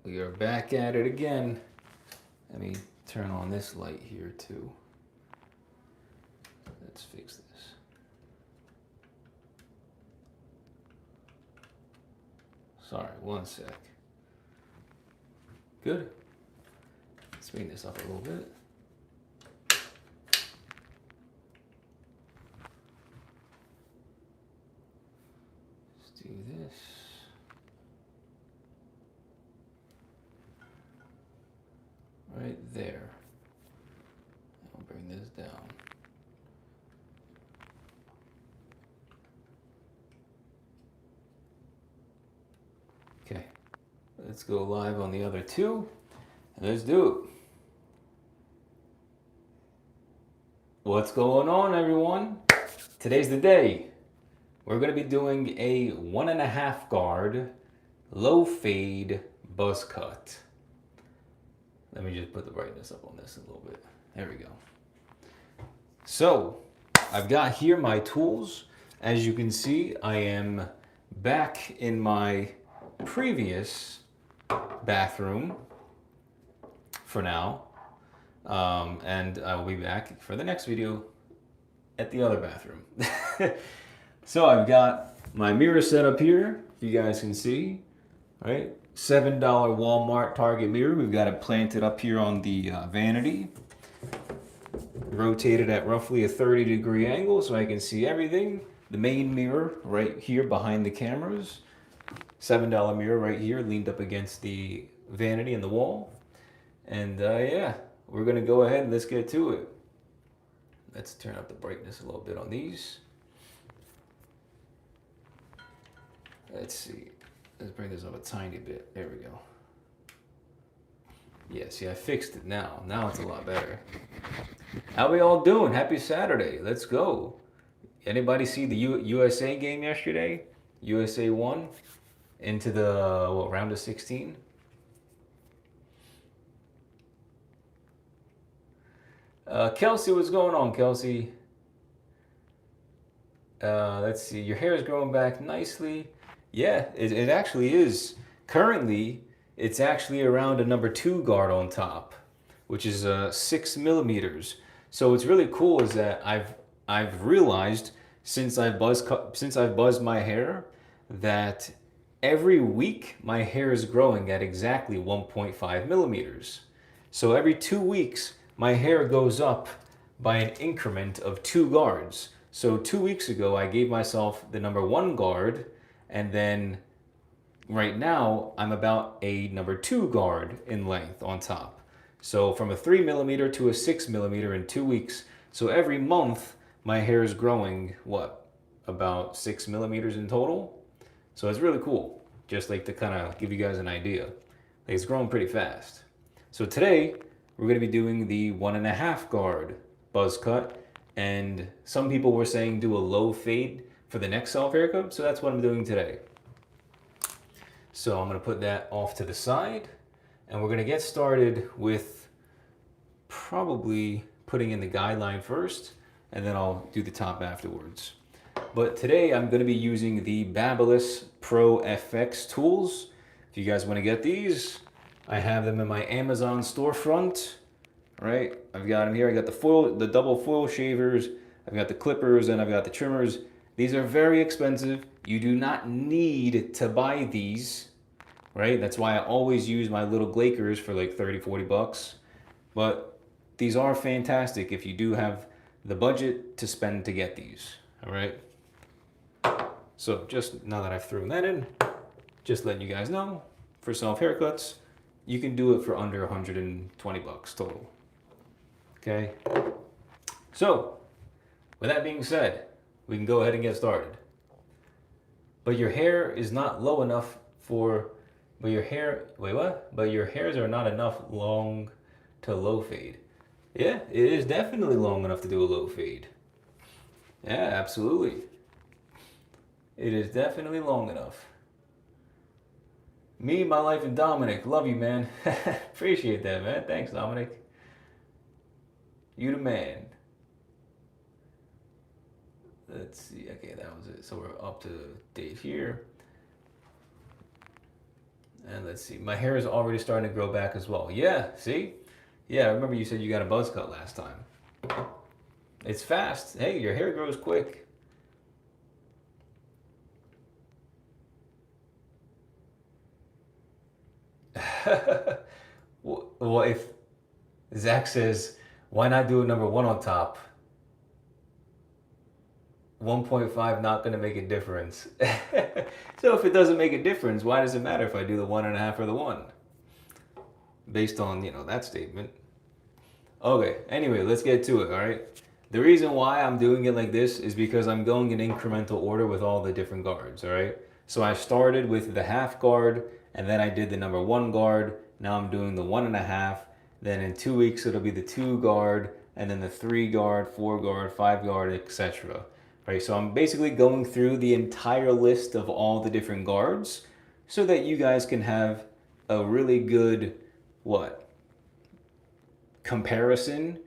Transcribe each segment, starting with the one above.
we are back at it again. Let me turn on this light here too. Let's fix this. Sorry, one sec. Good. Let's speed this up a little bit. Let's do this. Right there. I'll bring this down. Okay, let's go live on the other two, and let's do it. What's going on, everyone? Today's the day. We're going to be doing a 1.5 guard low fade buzz cut. Let me just put the brightness up on this a little bit. There we go. So I've got here my tools. As you can see, I am back in my previous bathroom for now. And I will be back for the next video at the other bathroom. So I've got my mirror set up here, if you guys can see, right? $7 Walmart Target mirror. We've got it planted up here on the vanity. Rotated at roughly a 30-degree angle so I can see everything. The main mirror right here behind the cameras. $7 mirror right here leaned up against the vanity in the wall. And yeah, we're gonna go ahead and let's get to it. Let's turn up the brightness a little bit on these. Let's see. Let's bring this up a tiny bit. There we go. Yeah, see, I fixed it now. Now it's a lot better. How we all doing? Happy Saturday. Let's go. Anybody see the USA game yesterday? USA won into the round of 16? Kelsey, what's going on, Kelsey? Let's see. Your hair is growing back nicely. Yeah, it actually is. Currently, it's actually around a number 2 guard on top, which is 6 millimeters. So what's really cool is that I've realized since I've buzzed my hair that every week my hair is growing at exactly 1.5 millimeters. So every 2 weeks my hair goes up by an increment of 2 guards. So 2 weeks ago I gave myself the number 1 guard, and then right now I'm about a number 2 guard in length on top. So from a 3 millimeter to a 6 millimeter in 2 weeks. So every month my hair is growing, what, about 6 millimeters in total? So it's really cool, just like to kind of give you guys an idea. Like, it's growing pretty fast. So today we're going to be doing the 1.5 guard buzz cut, and some people were saying do a low fade for the next self haircut, so that's what I'm doing today. So I'm going to put that off to the side, and we're going to get started with probably putting in the guideline first, and then I'll do the top afterwards. But today I'm going to be using the Babyliss Pro FX tools. If you guys want to get these, I have them in my Amazon storefront. Right, I've got them here. I got the double foil shavers, I've got the clippers, and I've got the trimmers. These are very expensive. You do not need to buy these, right? That's why I always use my little Glakers for like 30, 40 bucks. But these are fantastic if you do have the budget to spend to get these, all right? So just now that I've thrown that in, just letting you guys know, for self haircuts, you can do it for under 120 bucks total. Okay, so with that being said, we can go ahead and get started. But your hair is not low enough for, but your hair, wait, what? But your hairs are not enough long to low fade. Yeah, it is definitely long enough to do a low fade. Yeah, absolutely. It is definitely long enough. Me, my life, and Dominic. Love you, man. Appreciate that, man. Thanks, Dominic. You the man. Let's see. Okay, that was it. So we're up to date here. And let's see, my hair is already starting to grow back as well. Yeah, see? Yeah, I remember you said you got a buzz cut last time. It's fast. Hey, your hair grows quick. Well, if Zach says, why not do a number one on top? 1.5 not going to make a difference. So if it doesn't make a difference, why does it matter if I do the 1.5 or the 1? Based on, that statement. Okay, anyway, let's get to it, all right? The reason why I'm doing it like this is because I'm going in incremental order with all the different guards, all right? So I started with the half guard, and then I did the number 1 guard. Now I'm doing the 1.5. Then in 2 weeks, it'll be the 2 guard, and then the 3 guard, 4 guard, 5 guard, etc. Right, so I'm basically going through the entire list of all the different guards so that you guys can have a really good, comparison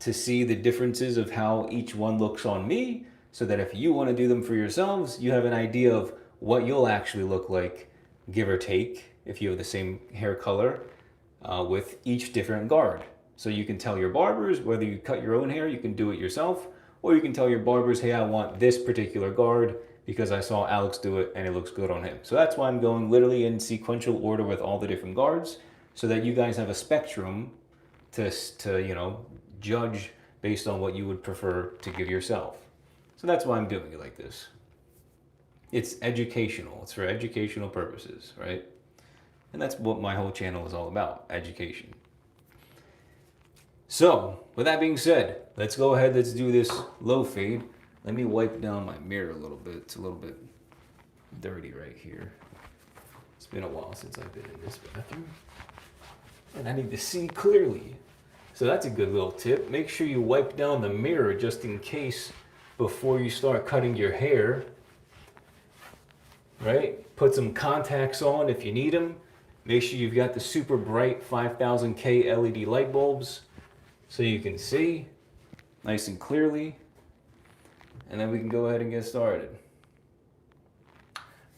to see the differences of how each one looks on me, so that if you want to do them for yourselves, you have an idea of what you'll actually look like, give or take, if you have the same hair color with each different guard. So you can tell your barbers, whether you cut your own hair, you can do it yourself, or you can tell your barbers, hey, I want this particular guard because I saw Alex do it and it looks good on him. So that's why I'm going literally in sequential order with all the different guards, so that you guys have a spectrum to judge based on what you would prefer to give yourself. So that's why I'm doing it like this. It's educational. It's for educational purposes, right? And that's what my whole channel is all about, education. So, with that being said, let's go ahead, let's do this low fade. Let me wipe down my mirror a little bit. It's a little bit dirty right here. It's been a while since I've been in this bathroom. And I need to see clearly. So that's a good little tip. Make sure you wipe down the mirror just in case before you start cutting your hair. Right? Put some contacts on if you need them. Make sure you've got the super bright 5000K LED light bulbs so you can see nice and clearly. And then we can go ahead and get started.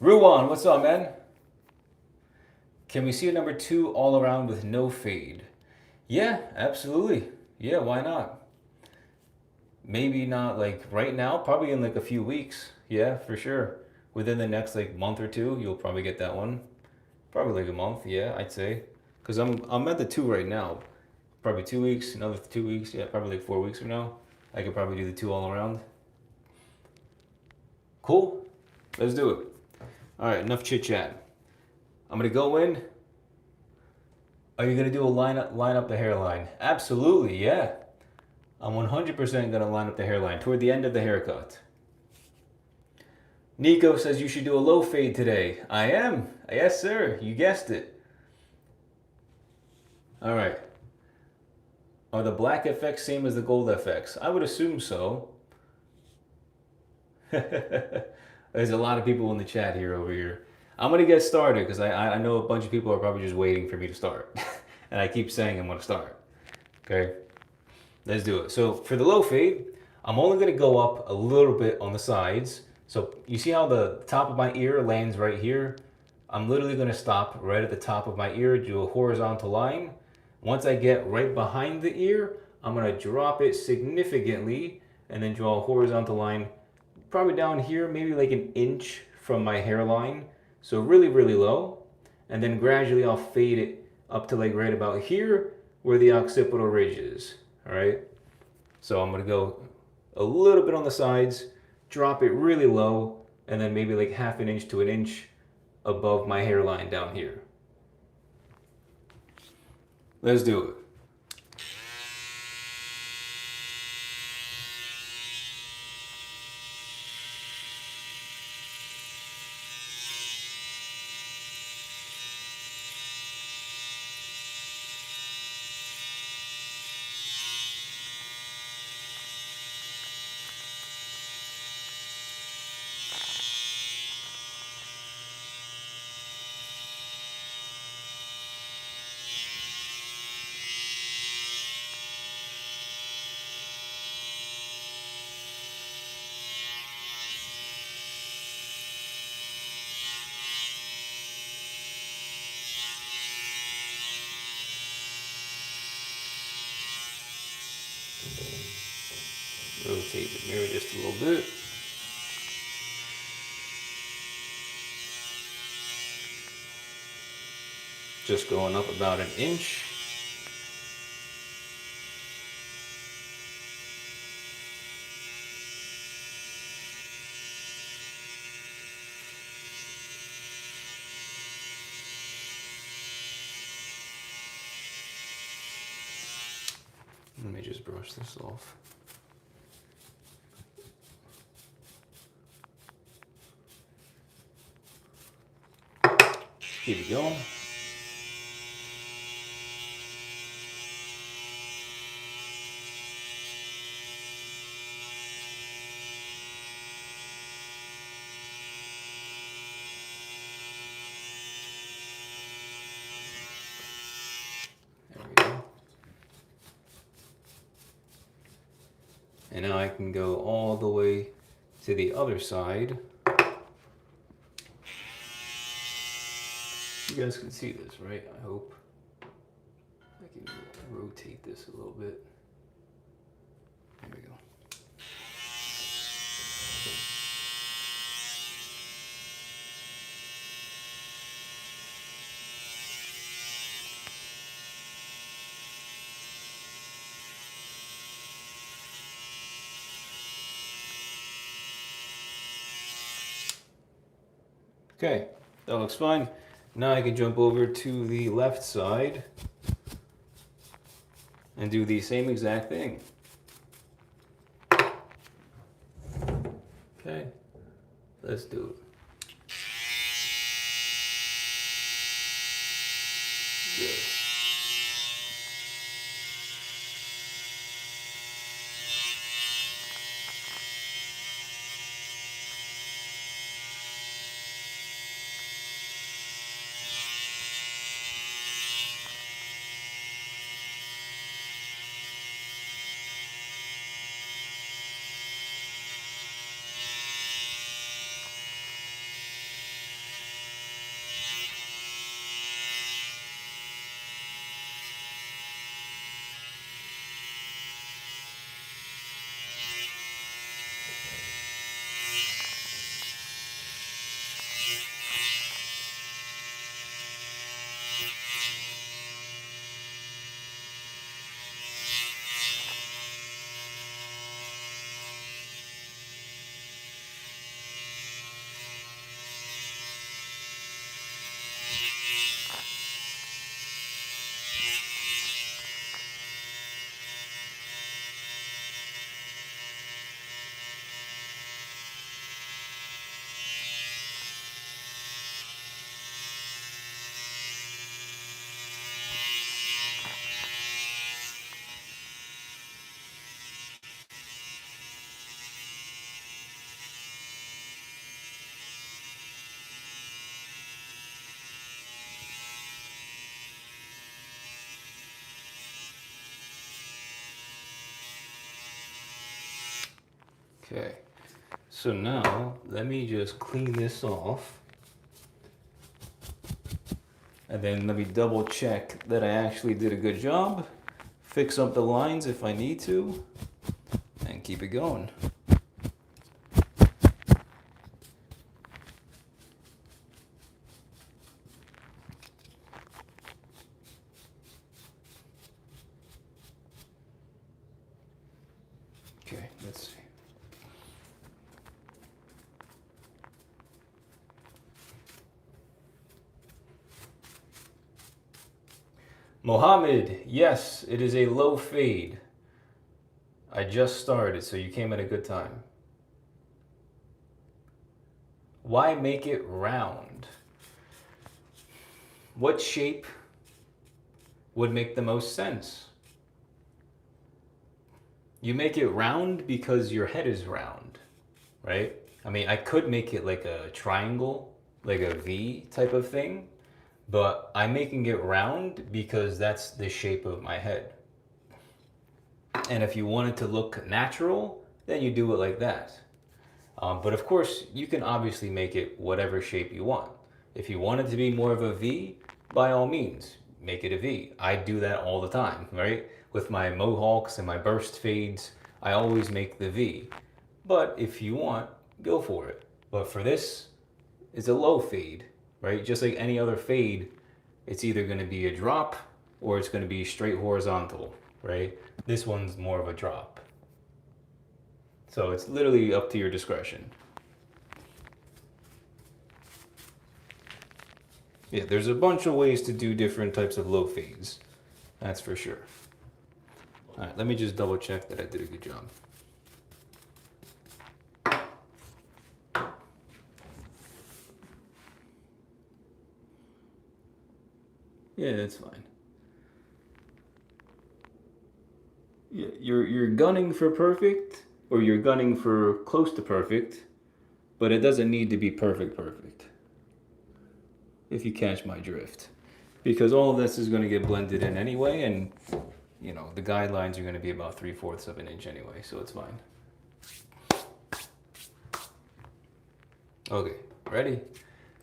Ruwan, what's up, man? Can we see a number 2 all around with no fade? Yeah, absolutely. Yeah, why not? Maybe not like right now, probably in like a few weeks. Yeah, for sure. Within the next like month or 2, you'll probably get that one. Probably like a month, yeah, I'd say. Because I'm at the 2 right now. Probably 2 weeks, another 2 weeks, yeah, probably like 4 weeks from now. I could probably do the 2 all around. Cool, let's do it. All right, enough chit chat. I'm gonna go in. Are you gonna do a line up the hairline? Absolutely, yeah. I'm 100% gonna line up the hairline toward the end of the haircut. Nico says you should do a low fade today. I am. Yes, sir. You guessed it. All right. Are the black FX same as the gold FX? I would assume so. There's a lot of people in the chat here over here. I'm going to get started because I know a bunch of people are probably just waiting for me to start. And I keep saying I'm going to start. Okay? Let's do it. So for the low fade, I'm only going to go up a little bit on the sides. So you see how the top of my ear lands right here? I'm literally going to stop right at the top of my ear, do a horizontal line. Once I get right behind the ear, I'm going to drop it significantly and then draw a horizontal line probably down here, maybe like an inch from my hairline. So really, really low. And then gradually I'll fade it up to like right about here where the occipital ridge is. All right. So I'm going to go a little bit on the sides, drop it really low, and then maybe like half an inch to an inch above my hairline down here. Let's do it. rotate the mirror just a little bit. Just going up about an inch. Let me just brush this off. Keep it going. There we go. And now I can go all the way to the other side. You guys can see this, right? I hope. I can rotate this a little bit. There we go. Okay, that looks fine. Now I can jump over to the left side and do the same exact thing. Okay, let's do it. Good. Okay, so now let me just clean this off. And then let me double check that I actually did a good job. Fix up the lines if I need to. And keep it going. Okay, let's see. Mohammed, yes, it is a low fade. I just started, so you came at a good time. Why make it round? What shape would make the most sense? You make it round because your head is round, right? I mean, I could make it like a triangle, like a V type of thing, but I'm making it round because that's the shape of my head. And if you want it to look natural, then you do it like that. But of course, you can obviously make it whatever shape you want. If you want it to be more of a V, by all means, make it a V. I do that all the time, right? With my mohawks and my burst fades, I always make the V. But if you want, go for it. But for this, it's a low fade, right? Just like any other fade, it's either going to be a drop or it's going to be straight horizontal, right? This one's more of a drop. So it's literally up to your discretion. Yeah, there's a bunch of ways to do different types of low fades. That's for sure. All right, let me just double check that I did a good job. Yeah, that's fine. Yeah, you're gunning for perfect, or you're gunning for close to perfect, but it doesn't need to be perfect. If you catch my drift, because all of this is going to get blended in anyway, and you know the guidelines are going to be about 3/4 of an inch anyway, so it's fine. Okay, ready?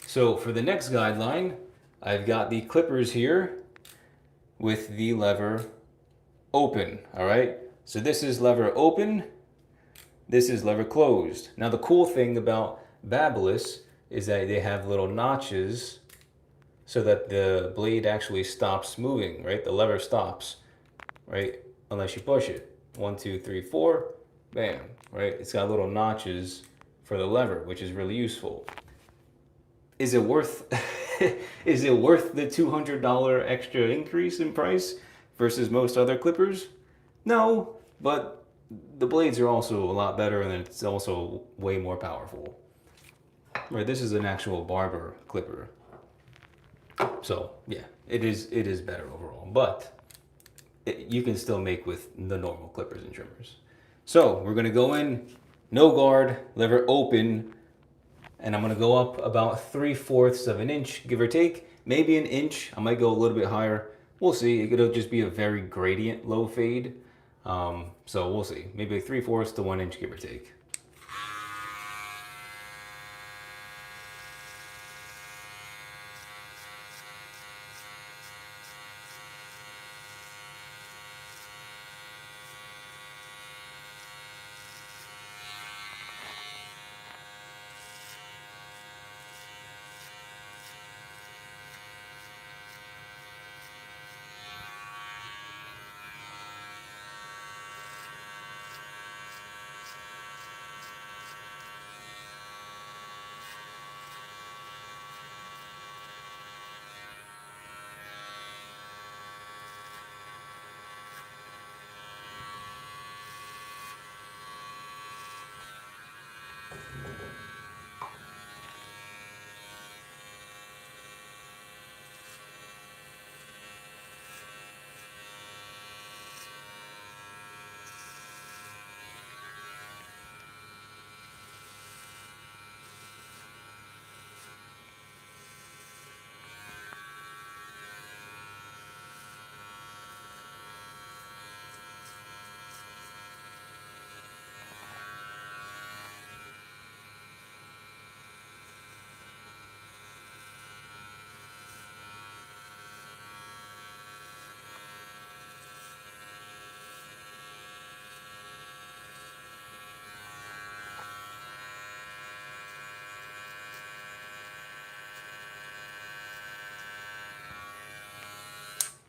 So for the next guideline, I've got the clippers here with the lever open, all right? So this is lever open, this is lever closed. Now the cool thing about Babyliss is that they have little notches so that the blade actually stops moving, right? The lever stops, right? Unless you push it. 1, 2, 3, 4, bam, right? It's got little notches for the lever, which is really useful. Is it worth is it worth the $200 extra increase in price versus most other clippers? No, but the blades are also a lot better and it's also way more powerful. Right, this is an actual barber clipper. So yeah, it is better overall, but you can still make with the normal clippers and trimmers. So we're gonna go in, no guard, lever open, and I'm gonna go up about 3/4 of an inch, give or take, maybe an inch. I might go a little bit higher. We'll see. It'll just be a very gradient low fade. So we'll see. Maybe 3/4 to 1 inch, give or take.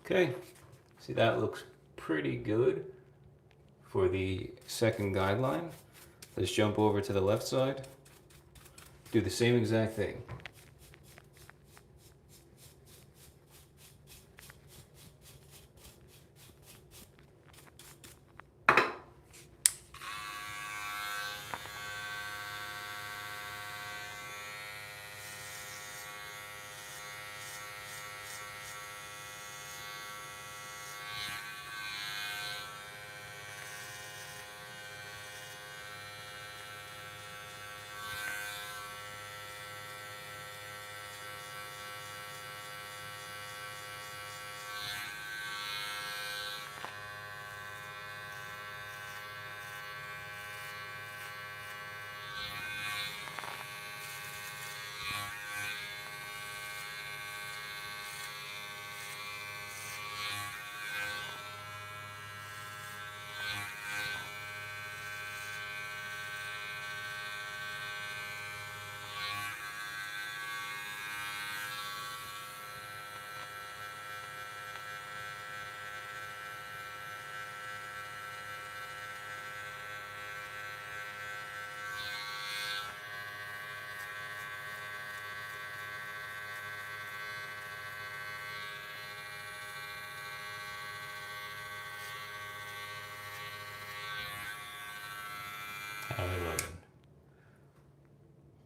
Okay, see that looks pretty good for the second guideline. Let's jump over to the left side. Do the same exact thing.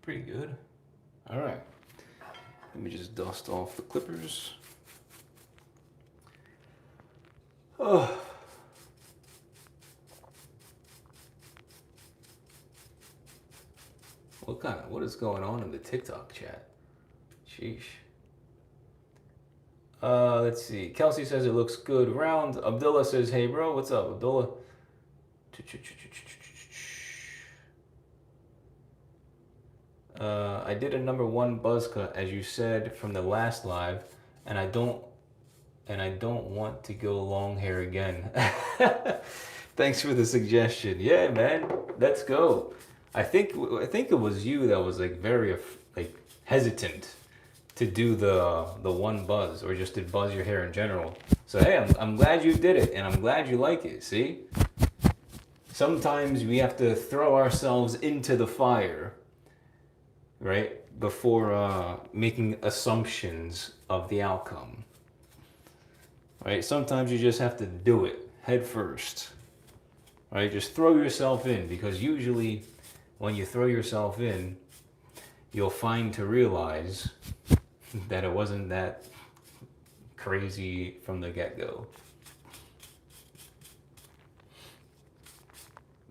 pretty good. All right. Let me just dust off the clippers. Oh. What is going on in the TikTok chat? Sheesh. Let's see. Kelsey says it looks good round. Abdullah says, hey bro, what's up, Abdullah? I did a #1 buzz cut as you said from the last live, and I don't want to go long hair again. Thanks for the suggestion. Yeah, man, let's go. I think it was you that was like very like hesitant to do the one buzz or just to buzz your hair in general. So hey, I'm glad you did it, and I'm glad you like it. See, sometimes we have to throw ourselves into the fire, right, before making assumptions of the outcome. Right? Sometimes you just have to do it head first. Right? Just throw yourself in, because usually when you throw yourself in, you'll find to realize that it wasn't that crazy from the get-go.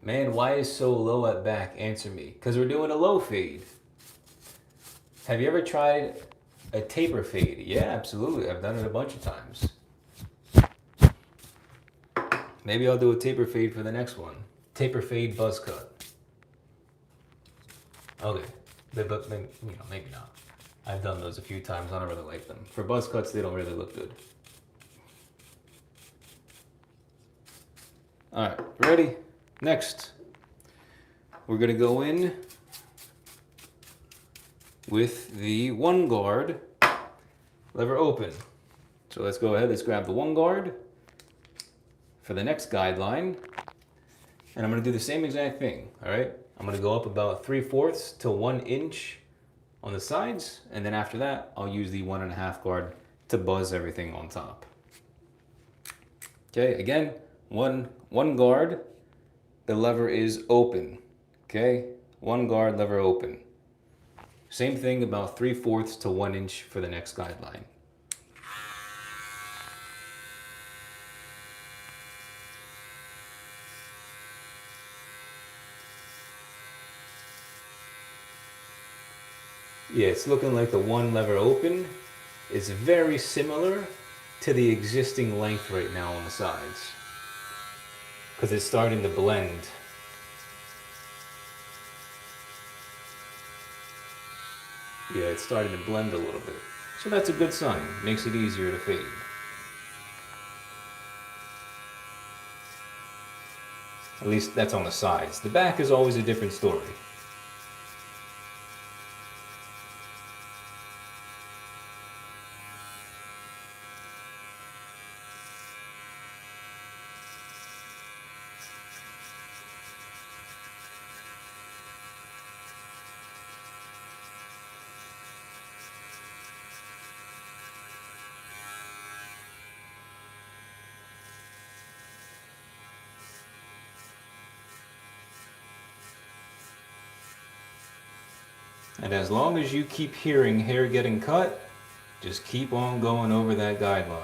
Man, why is so low at back? Answer me. Because we're doing a low fade. Have you ever tried a taper fade? Yeah, absolutely. I've done it a bunch of times. Maybe I'll do a taper fade for the next one. Taper fade buzz cut. Okay, but maybe not. I've done those a few times. I don't really like them. For buzz cuts, they don't really look good. All right, ready? Next, we're gonna go in with the one guard lever open. So let's go ahead. Let's grab the one guard for the next guideline, and I'm gonna do the same exact thing. All right. I'm gonna go up about 3/4 to 1 inch on the sides, and then after that, I'll use the 1.5 guard to buzz everything on top. Okay, again, one guard, the lever is open. Okay, one guard, lever open. Same thing, about 3/4 to 1 inch for the next guideline. Yeah, it's looking like the one lever open is very similar to the existing length right now on the sides, because it's starting to blend. Yeah, it's starting to blend a little bit. So that's a good sign. Makes it easier to fade. At least that's on the sides. The back is always a different story. And as long as you keep hearing hair getting cut, just keep on going over that guideline.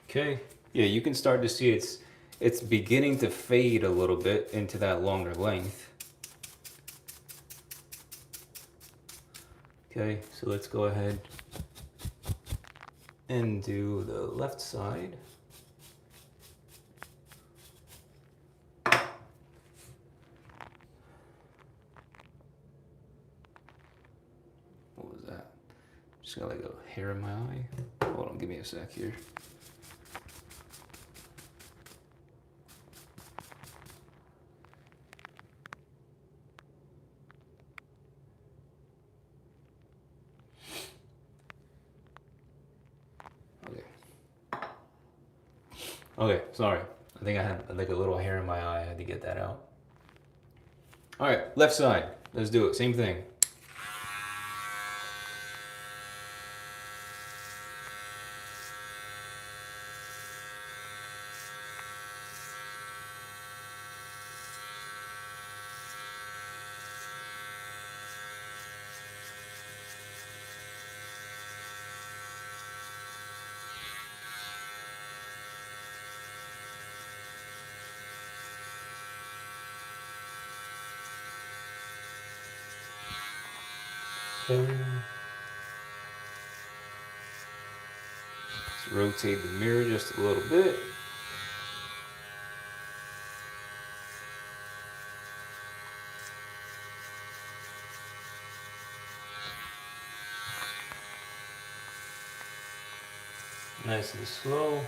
Okay, yeah, you can start to see it's beginning to fade a little bit into that longer length. Okay, so let's go ahead and do the left side. What was that? Just got like a hair in my eye. Hold on, give me a sec here. Okay, sorry. I think I had like a little hair in my eye. I had to get that out. All right, left side. Let's do it. Same thing. Let's rotate the mirror just a little bit. Nice and slow.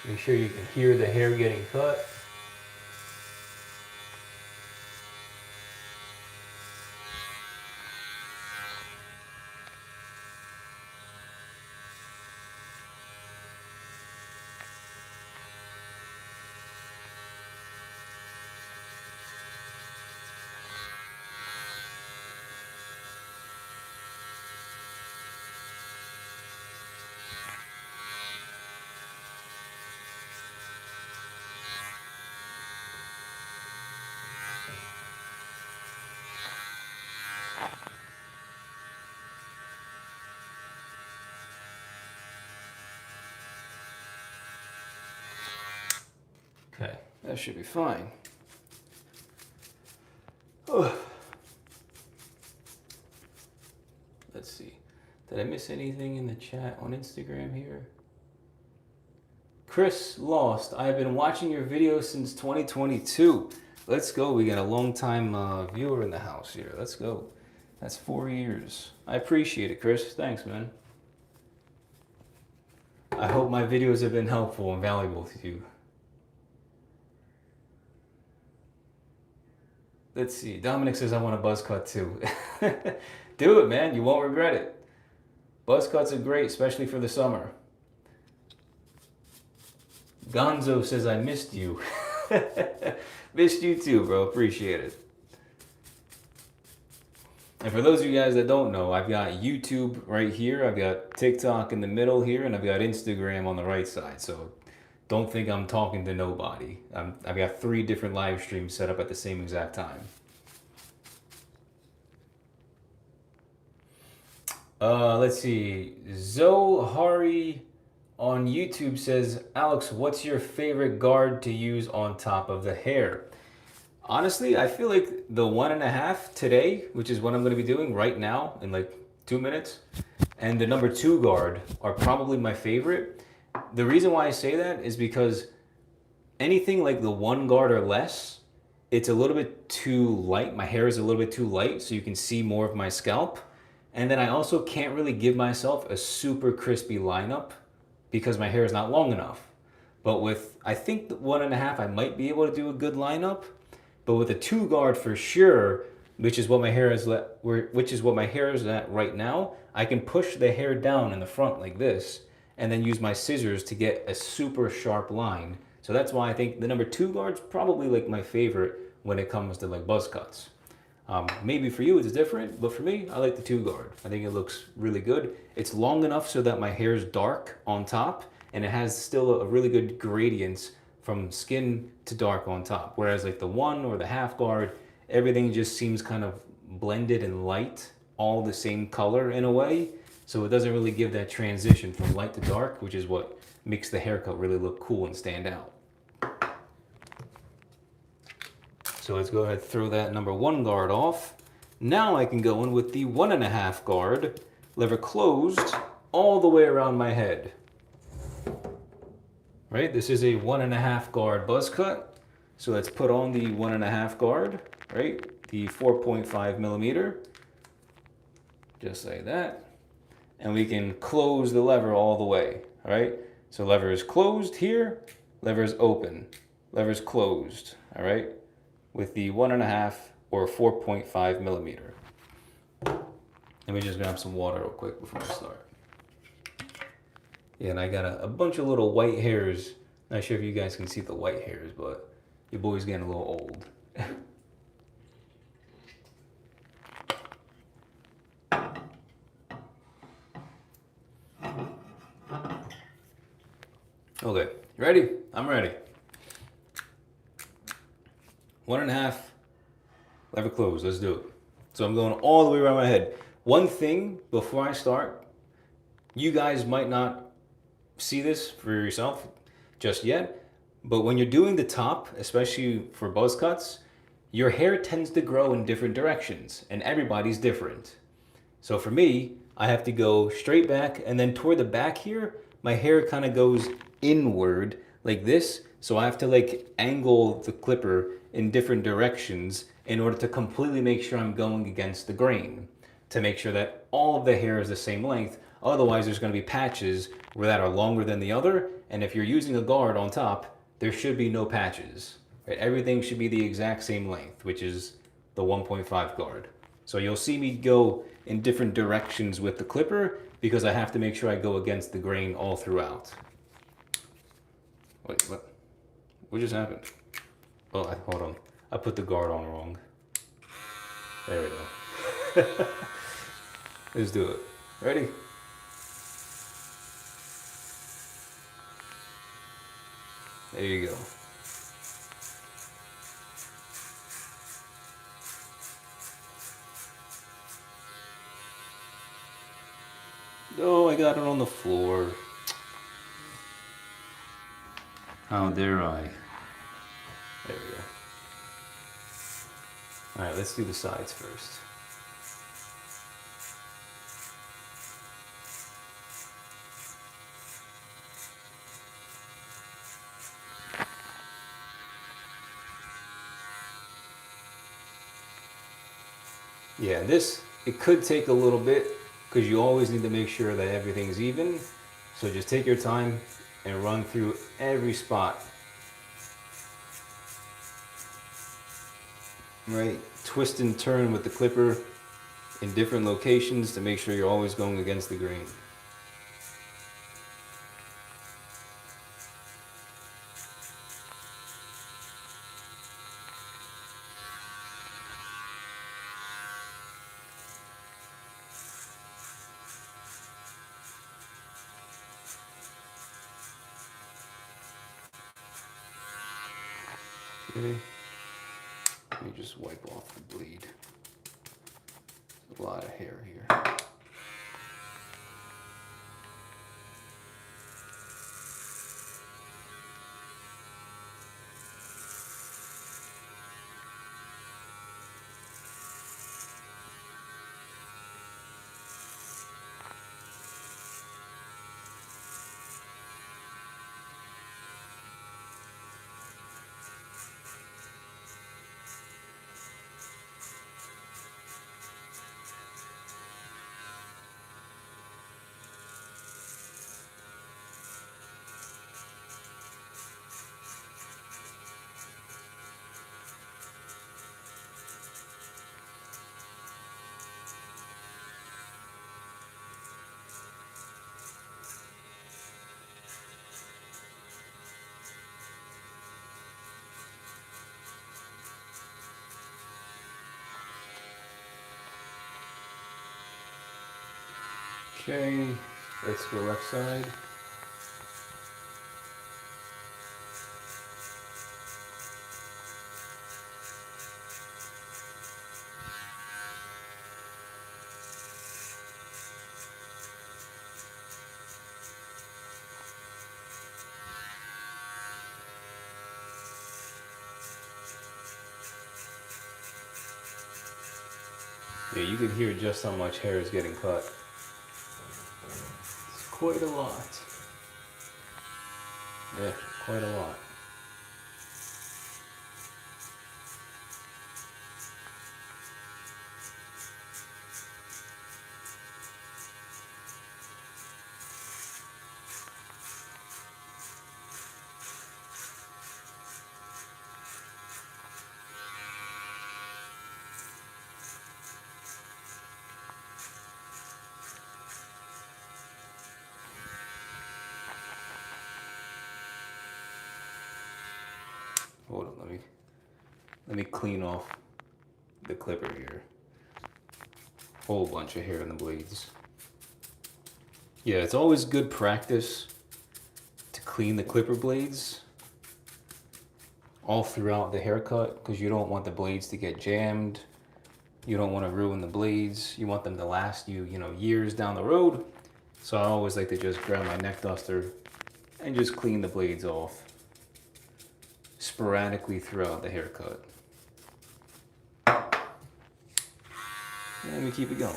Make sure you can hear the hair getting cut. Okay, that should be fine. Oh. Let's see. Did I miss anything in the chat on Instagram here? Chris Lost, I've been watching your videos since 2022. Let's go. We got a long time viewer in the house here. Let's go. That's 4 years. I appreciate it, Chris. Thanks, man. I hope my videos have been helpful and valuable to you. Let's see. Dominic says I want a buzz cut too. Do it, man. You won't regret it. Buzz cuts are great, especially for the summer. Gonzo says I missed you. Missed you too, bro. Appreciate it. And for those of you guys that don't know, I've got YouTube right here, I've got TikTok in the middle here, and I've got Instagram on the right side. So don't think I'm talking to nobody. I've got 3 different live streams set up at the same exact time. Let's see. Zohari on YouTube says, Alex, what's your favorite guard to use on top of the hair? Honestly, I feel like the 1.5 today, which is what I'm going to be doing right now in like 2 minutes, and the number 2 guard are probably my favorite. The reason why I say that is because anything like the 1 guard or less, it's a little bit too light. My hair is a little bit too light, so you can see more of my scalp. And then I also can't really give myself a super crispy lineup because my hair is not long enough. But with, I think the 1.5, I might be able to do a good lineup. But with a 2 guard for sure, which is what my hair is at right now, I can push the hair down in the front like this, and then use my scissors to get a super sharp line. So that's why I think the number 2 guard's probably like my favorite when it comes to like buzz cuts. Maybe for you it's different, but for me, I like the 2 guard. I think it looks really good. It's long enough so that my hair is dark on top, and it has still a really good gradient from skin to dark on top. Whereas like the 1 or the half guard, everything just seems kind of blended and light, all the same color in a way. So it doesn't really give that transition from light to dark, which is what makes the haircut really look cool and stand out. So let's go ahead and throw that number 1 guard off. Now I can go in with the 1.5 guard, lever closed, all the way around my head. Right, this is a 1.5 guard buzz cut. So let's put on the 1.5 guard, right? The 4.5 millimeter, just like that. And we can close the lever all the way, all right? So lever is closed here, lever is open, lever is closed, all right? With the 1.5 or 4.5 millimeter. Let me just grab some water real quick before I start. Yeah, and I got a bunch of little white hairs Not sure if you guys can see the white hairs, but your boy's getting a little old. Okay, ready? I'm ready. 1.5, lever close, let's do it. So I'm going all the way around my head. One thing before I start, you guys might not see this for yourself just yet, but when you're doing the top, especially for buzz cuts, your hair tends to grow in different directions, and everybody's different. So for me, I have to go straight back, and then toward the back here, my hair kind of goes inward like this. So I have to like angle the clipper in different directions in order to completely make sure I'm going against the grain, to make sure that all of the hair is the same length. Otherwise, there's going to be patches that are longer than the other. And if you're using a guard on top, there should be no patches. Right? Everything should be the exact same length, which is the 1.5 guard. So you'll see me go in different directions with the clipper because I have to make sure I go against the grain all throughout. Wait, what? What just happened? Oh, hold on. I put the guard on wrong. There we go. Let's do it. Ready? There you go. Oh, I got it on the floor. How dare I? There we go. Alright, let's do the sides first. Yeah, this, it could take a little bit because you always need to make sure that everything's even. So just take your time and run through every spot. Right? Twist and turn with the clipper in different locations to make sure you're always going against the grain. Okay. Let me just wipe off the bleed. There's a lot of hair here. Okay, let's go left side. Yeah, you can hear just how much hair is getting cut. It's quite a lot. Yeah, quite a lot. let me clean off the clipper here. Whole bunch of hair in the blades. Yeah, it's always good practice to clean the clipper blades all throughout the haircut, because you don't want the blades to get jammed. You don't want to ruin the blades. You want them to last you, years down the road. So I always like to just grab my neck duster and just clean the blades off sporadically throughout the haircut. And we keep it going.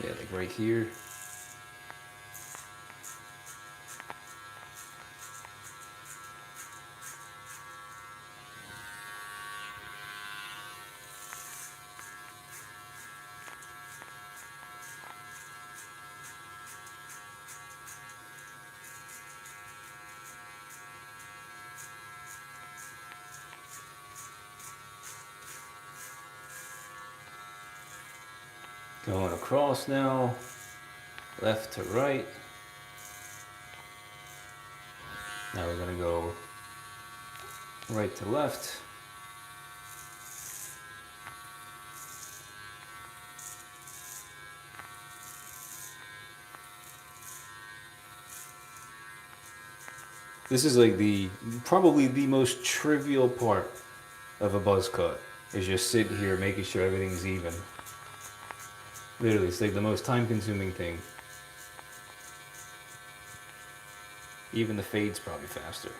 Yeah, like right here. Going across now, left to right. Now we're gonna go right to left. This is like probably the most trivial part of a buzz cut, is just sitting here making sure everything's even. Literally, it's like the most time-consuming thing. Even the fade's probably faster.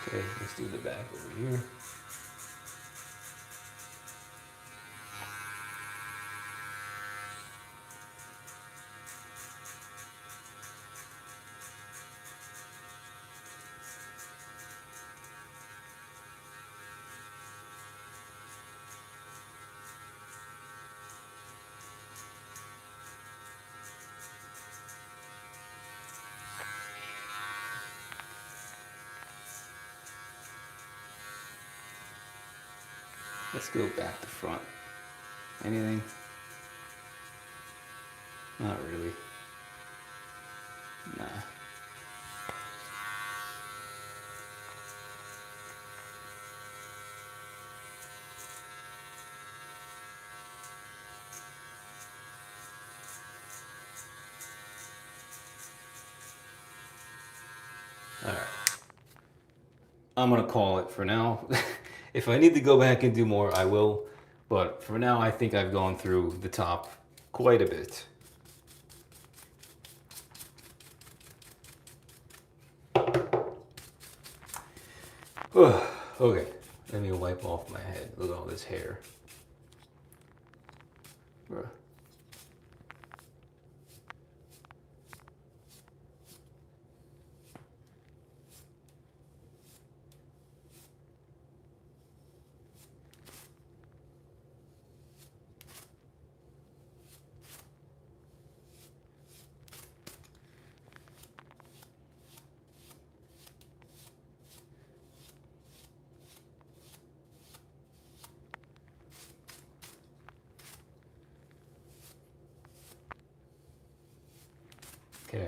Okay, let's do the back over here. Let's go back to front. Anything? Not really. Nah. All right. I'm gonna call it for now. If I need to go back and do more, I will. But for now, I think I've gone through the top quite a bit. Okay, let me wipe off my head. Look at all this hair. Bruh. Okay.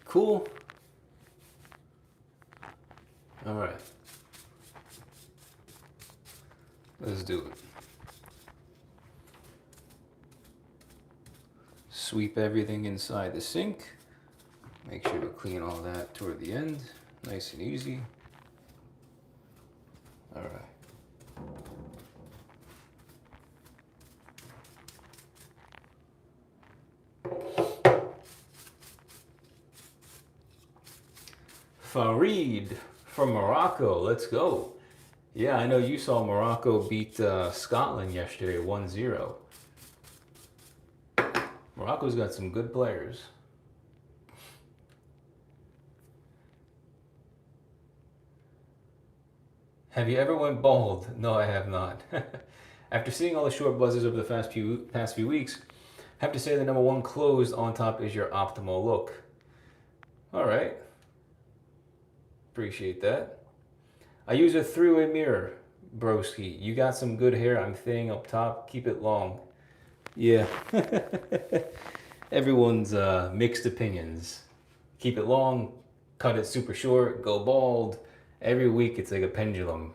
Cool. All right. Let's do it. Sweep everything inside the sink. Make sure to clean all that toward the end. Nice and easy. All right. Farid from Morocco. Let's go. Yeah, I know you saw Morocco beat Scotland yesterday 1-0. Morocco's got some good players. Have you ever went bald? No, I have not. After seeing all the short buzzers over the past few weeks, I have to say the number one closed on top is your optimal look. All right. Appreciate that. I use a three-way mirror, broski. You got some good hair. I'm thinning up top. Keep it long. Yeah. Everyone's mixed opinions. Keep it long, cut it super short, go bald. Every week it's like a pendulum.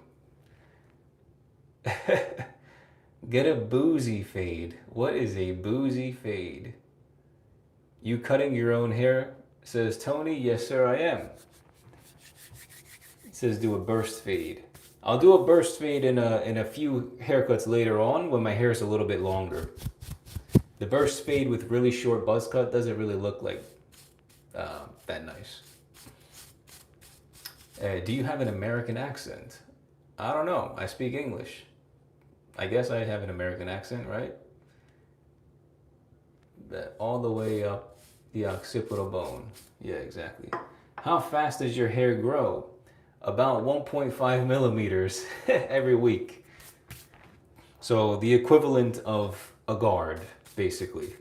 Get a boozy fade. What is a boozy fade? You cutting your own hair? Says Tony. Yes, sir, I am. It says do a burst fade. I'll do a burst fade in a few haircuts later on when my hair is a little bit longer. The burst fade with really short buzz cut doesn't really look like that nice. Do you have an American accent? I don't know. I speak English. I guess I have an American accent, right? All the way up the occipital bone. Yeah, exactly. How fast does your hair grow? About 1.5 millimeters every week. So the equivalent of a guard, basically.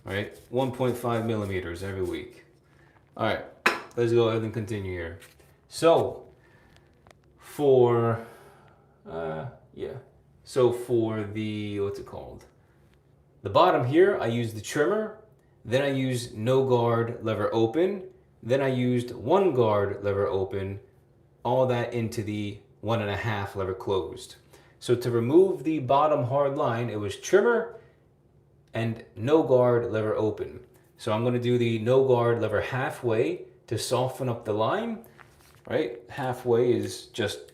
All right, 1.5 millimeters every week. All right, let's go ahead and continue here. So for the, what's it called? The bottom here, I use the trimmer, then I use no guard lever open, then I used one guard lever open, all that into the 1.5 lever closed. So to remove the bottom hard line, it was trimmer and no guard lever open. So I'm gonna do the no guard lever halfway to soften up the line, right? Halfway is just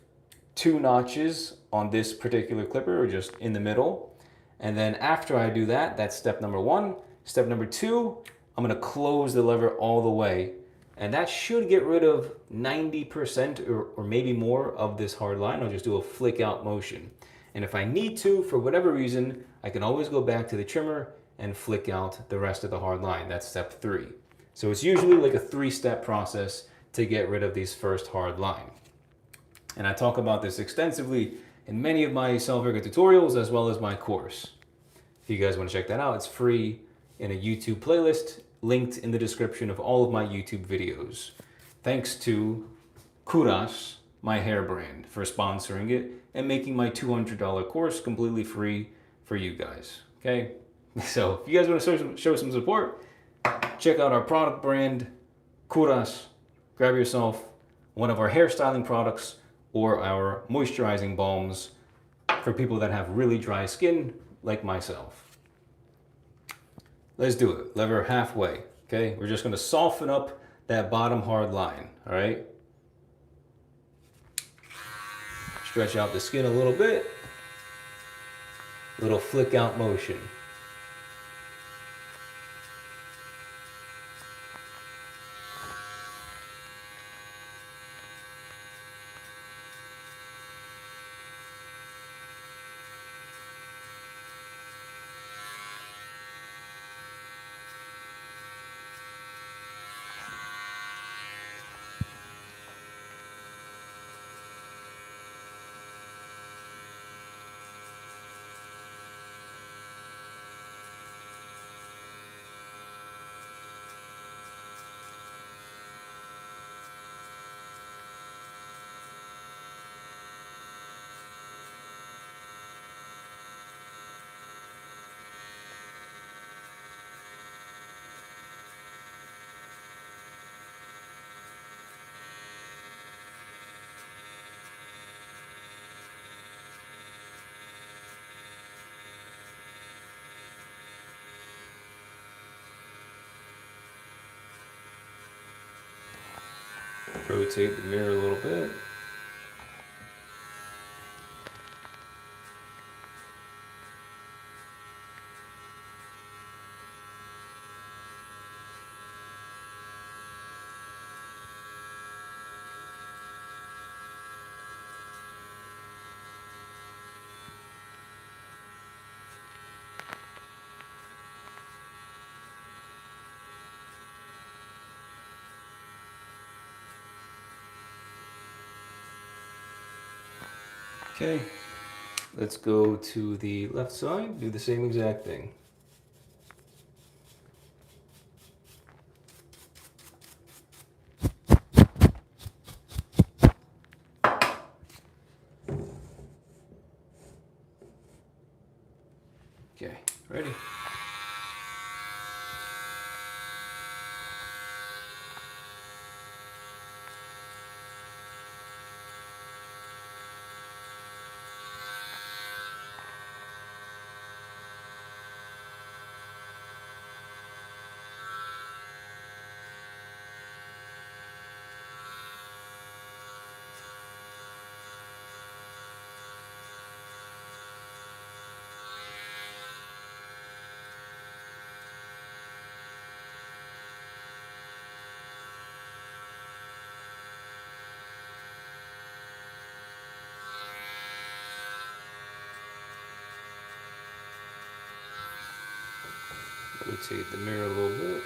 2 notches on this particular clipper, or just in the middle. And then after I do that, that's step number 1. Step number 2, I'm gonna close the lever all the way. And that should get rid of 90% or maybe more of this hard line. I'll just do a flick out motion. And if I need to, for whatever reason, I can always go back to the trimmer and flick out the rest of the hard line. That's step 3. So it's usually like a 3-step process to get rid of these first hard line. And I talk about this extensively in many of my self-haircut tutorials as well as my course. If you guys want to check that out, it's free in a YouTube playlist linked in the description of all of my YouTube videos. Thanks to Kouras, my hair brand, for sponsoring it and making my $200 course completely free for you guys. Okay? So if you guys want to show some support, check out our product brand, Kouras. Grab yourself one of our hairstyling products or our moisturizing balms for people that have really dry skin like myself. Let's do it. Lever halfway, okay? We're just gonna soften up that bottom hard line, all right? Stretch out the skin a little bit. Little flick out motion. Rotate the mirror a little bit. Okay, let's go to the left side, do the same exact thing. Okay, ready? Rotate the mirror a little bit.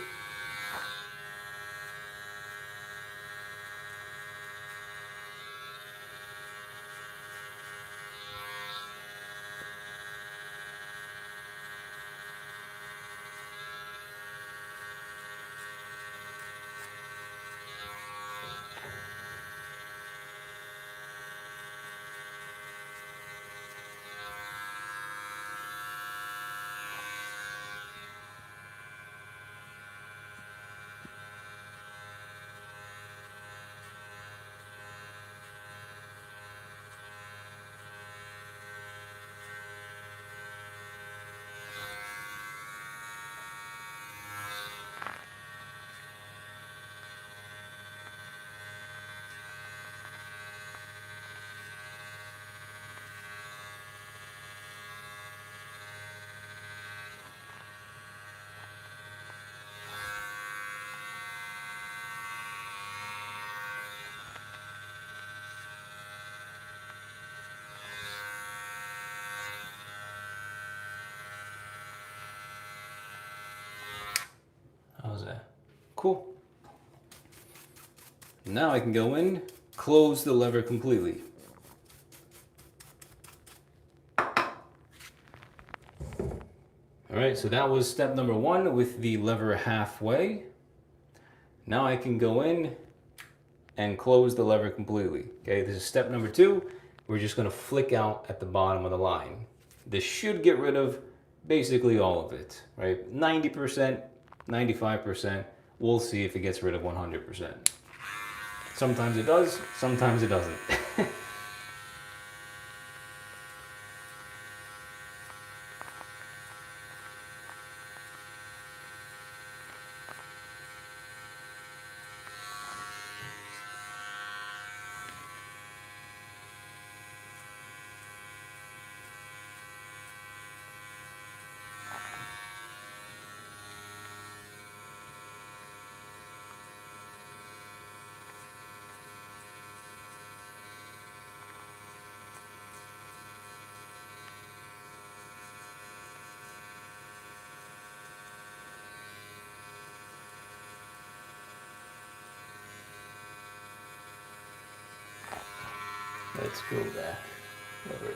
How's that? Cool. Now I can go in, close the lever completely. Alright, so that was step number 1 with the lever halfway. Now I can go in and close the lever completely. Okay, this is step number 2. We're just going to flick out at the bottom of the line. This should get rid of basically all of it, right? 90%, 95%. We'll see if it gets rid of 100%. Sometimes it does, sometimes it doesn't. Let's go back. Lever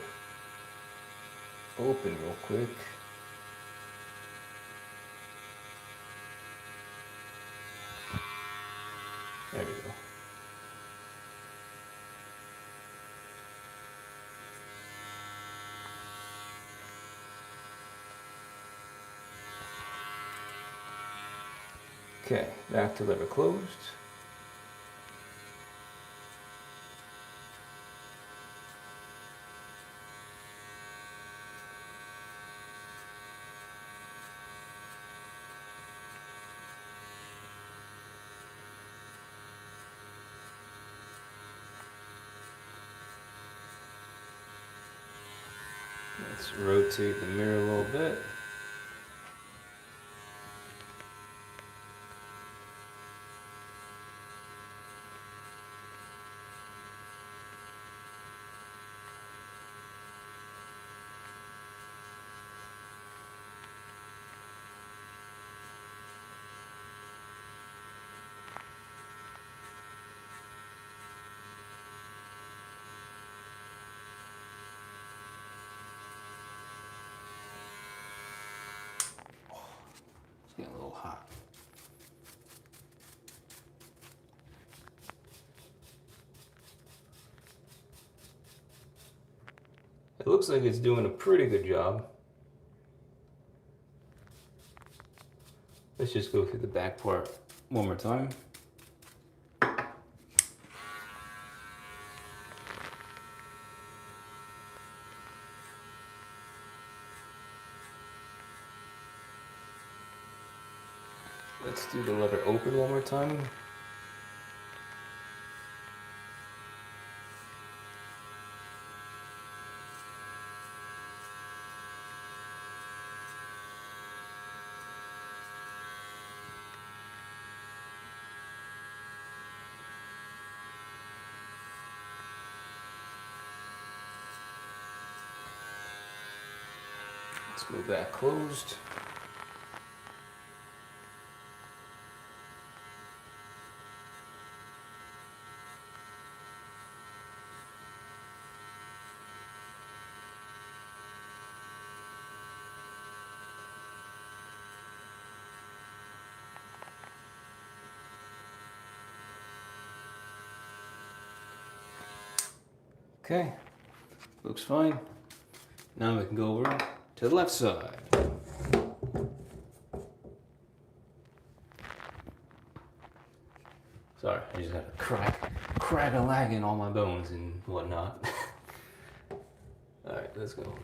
open real quick. There we go. Okay, back to lever closed. Let's rotate the mirror a little bit. little hot. It looks like it's doing a pretty good job. Let's just go through the back part one more time. Let's do the letter open one more time. Let's move that closed. Okay, looks fine. Now we can go over to the left side. Sorry, I just got a crack a lag in all my bones and whatnot. Alright, let's go.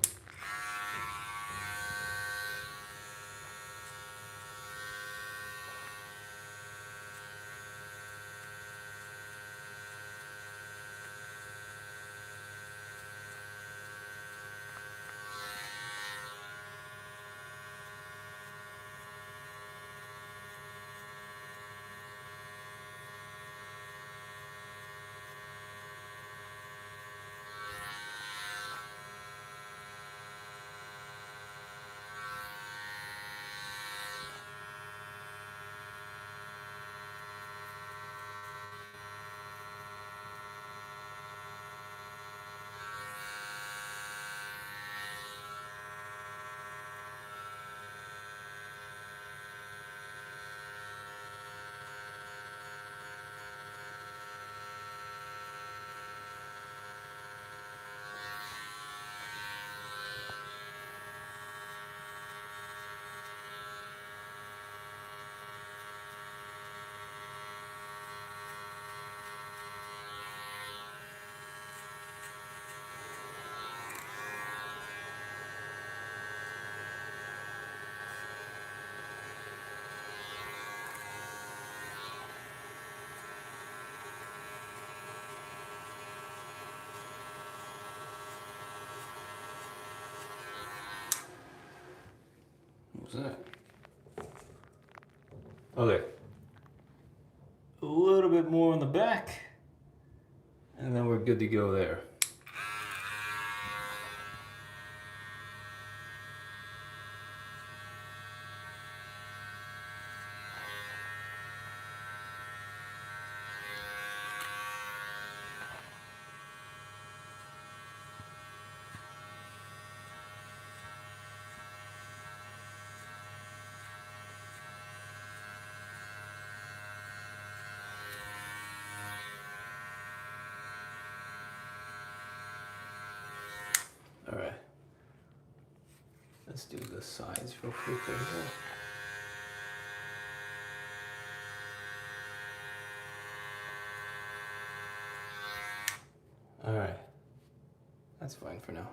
What was that? Okay. A little bit more on the back, and then we're good to go there. All right. Let's do the sides real quick right here. All right. That's fine for now.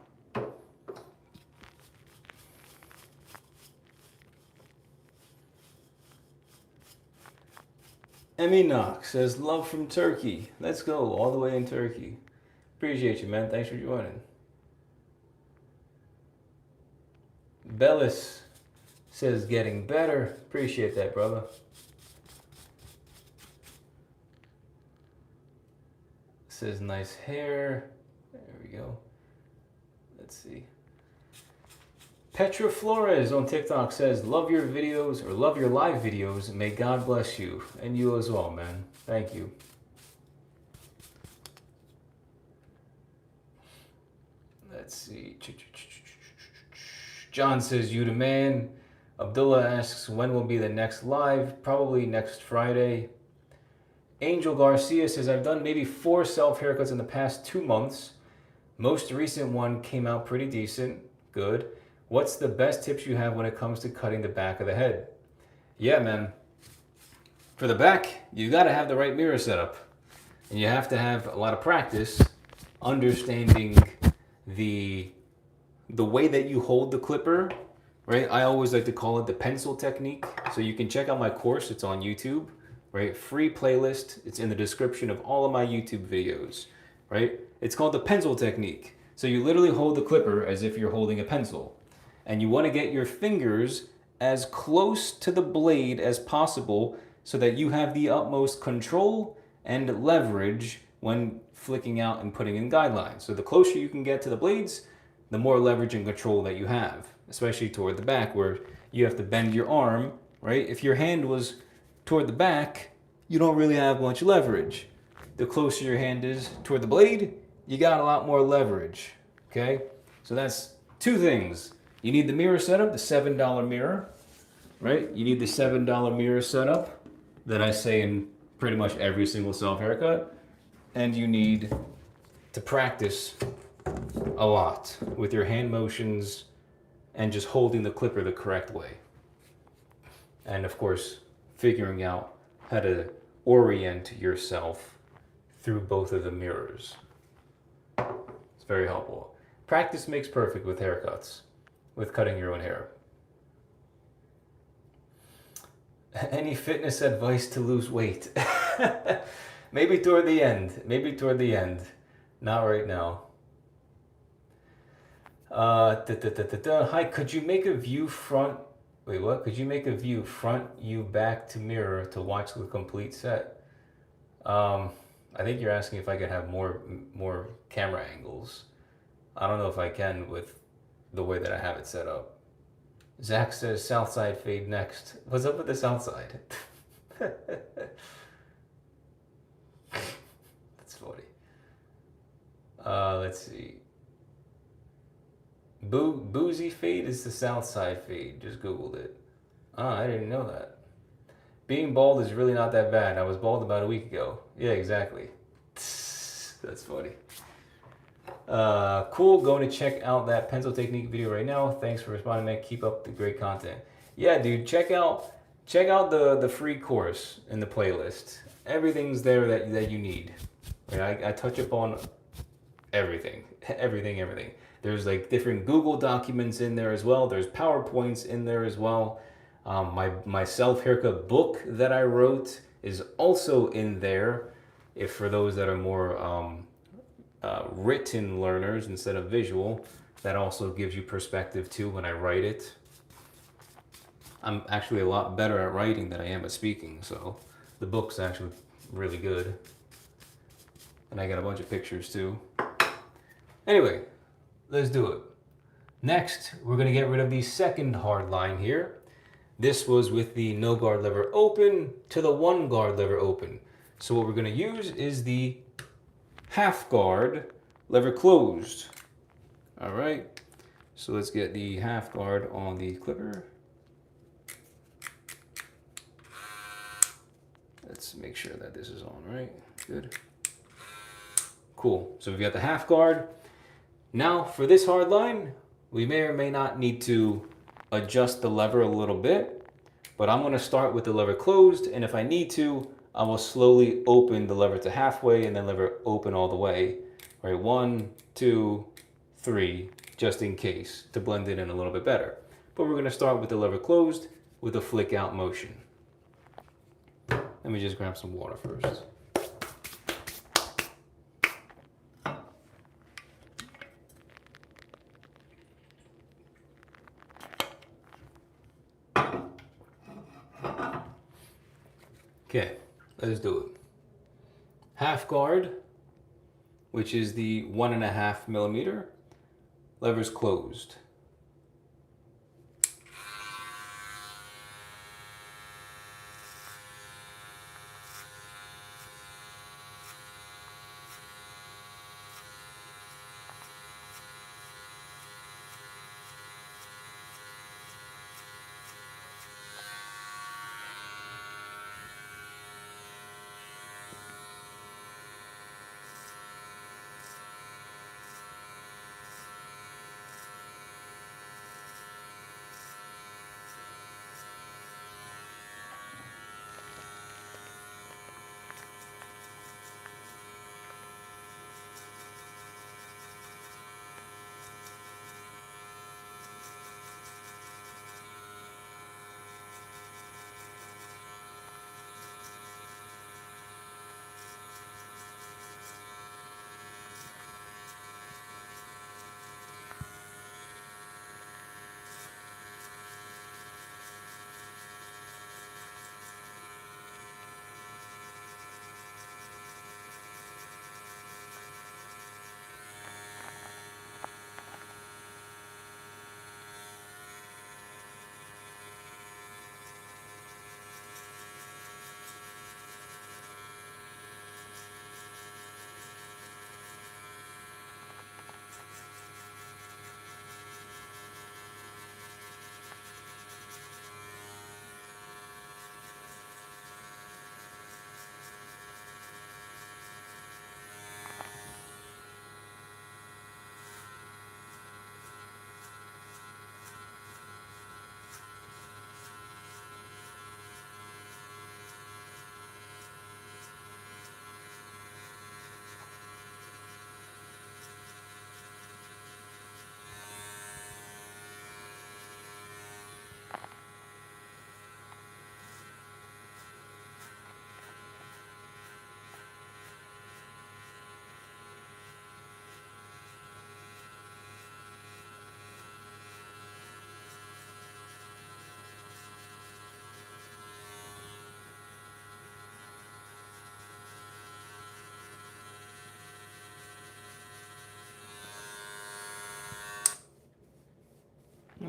Emmy Knox says, love from Turkey. Let's go all the way in Turkey. Appreciate you, man. Thanks for joining. Bellis says, getting better. Appreciate that, brother. Says, nice hair. There we go. Let's see. Petra Flores on TikTok says, love your videos, or love your live videos. May God bless you. And you as well, man. Thank you. Let's see. John says, you the man. Abdullah asks, when will be the next live? Probably next Friday. Angel Garcia says, I've done maybe 4 self haircuts in the past 2 months. Most recent one came out pretty decent. Good. What's the best tips you have when it comes to cutting the back of the head? Yeah, man. For the back, you got to have the right mirror setup. And you have to have a lot of practice understanding the way that you hold the clipper, right? I always like to call it the pencil technique. So you can check out my course. It's on YouTube, right? Free playlist. It's in the description of all of my YouTube videos, right? It's called the pencil technique. So you literally hold the clipper as if you're holding a pencil. And you want to get your fingers as close to the blade as possible so that you have the utmost control and leverage when flicking out and putting in guidelines. So the closer you can get to the blades, the more leverage and control that you have, especially toward the back where you have to bend your arm, right? If your hand was toward the back, you don't really have much leverage. The closer your hand is toward the blade, you got a lot more leverage, okay? So that's 2 things. You need the mirror setup, the $7 mirror, right? You need the $7 mirror setup that I say in pretty much every single self haircut. And you need to practice a lot with your hand motions and just holding the clipper the correct way. And of course, figuring out how to orient yourself through both of the mirrors. It's very helpful. Practice makes perfect with haircuts, with cutting your own hair. Any fitness advice to lose weight? Maybe toward the end. Maybe toward the end. Not right now. Hi, could you make a view front... Wait, what? Could you make a view front, you back to mirror to watch the complete set? I think you're asking if I could have more camera angles. I don't know if I can with the way that I have it set up. Zach says south side fade next. What's up with the south side? That's funny. Let's see. Boozy fade is the south side fade. Just Googled it. I didn't know that. Being bald is really not that bad. I was bald about a week ago. Yeah, exactly. That's funny. Cool. Going to check out that pencil technique video right now. Thanks for responding, man. Keep up the great content. Yeah, dude. Check out the free course in the playlist. Everything's there that you need. Right? I touch upon everything. Everything. There's like different Google documents in there as well. There's PowerPoints in there as well. My self haircut book that I wrote is also in there. If for those that are more written learners instead of visual, that also gives you perspective too when I write it. I'm actually a lot better at writing than I am at speaking, so the book's actually really good. And I got a bunch of pictures too. Anyway, let's do it. Next, we're going to get rid of the second hard line here. This was with the no guard lever open to the 1 guard lever open. So what we're going to use is the half guard lever closed. All right. So let's get the half guard on the clipper. Let's make sure that this is on, right? Good. Cool. So we've got the half guard. Now for this hard line, we may or may not need to adjust the lever a little bit, but I'm going to start with the lever closed, and if I need to, I will slowly open the lever to halfway and then lever open all the way. Right, 1, 2, 3, just in case, to blend it in a little bit better. But we're going to start with the lever closed with a flick out motion. Let me just grab some water first. Okay, let's do it. Half guard, which is the 1.5 millimeter, lever's closed.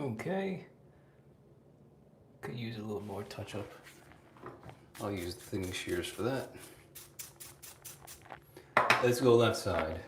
Okay. Could use a little more touch up. I'll use the thinning shears for that. Let's go left side.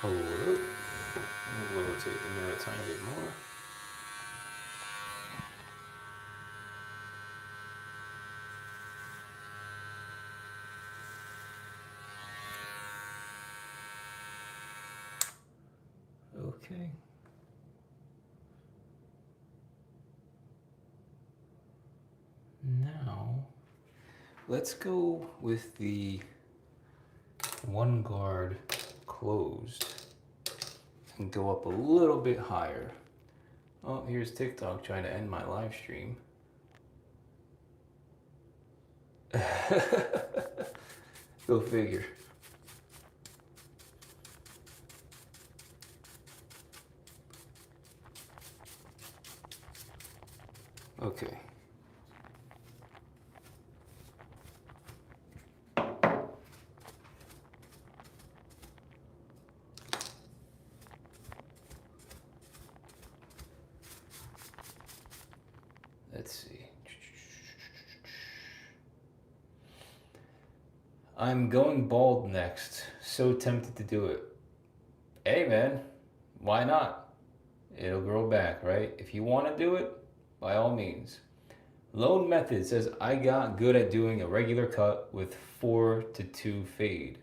Hold up. We'll rotate the mirror a tiny bit more. Okay. Now, let's go with the one guard closed and go up a little bit higher. Oh, here's TikTok trying to end my live stream. Go figure. Okay. Let's see. I'm going bald next. So tempted to do it. Hey man, why not? It'll grow back, right? If you want to do it, by all means. Lone Method says, I got good at doing a regular cut with 4 to 2 fade,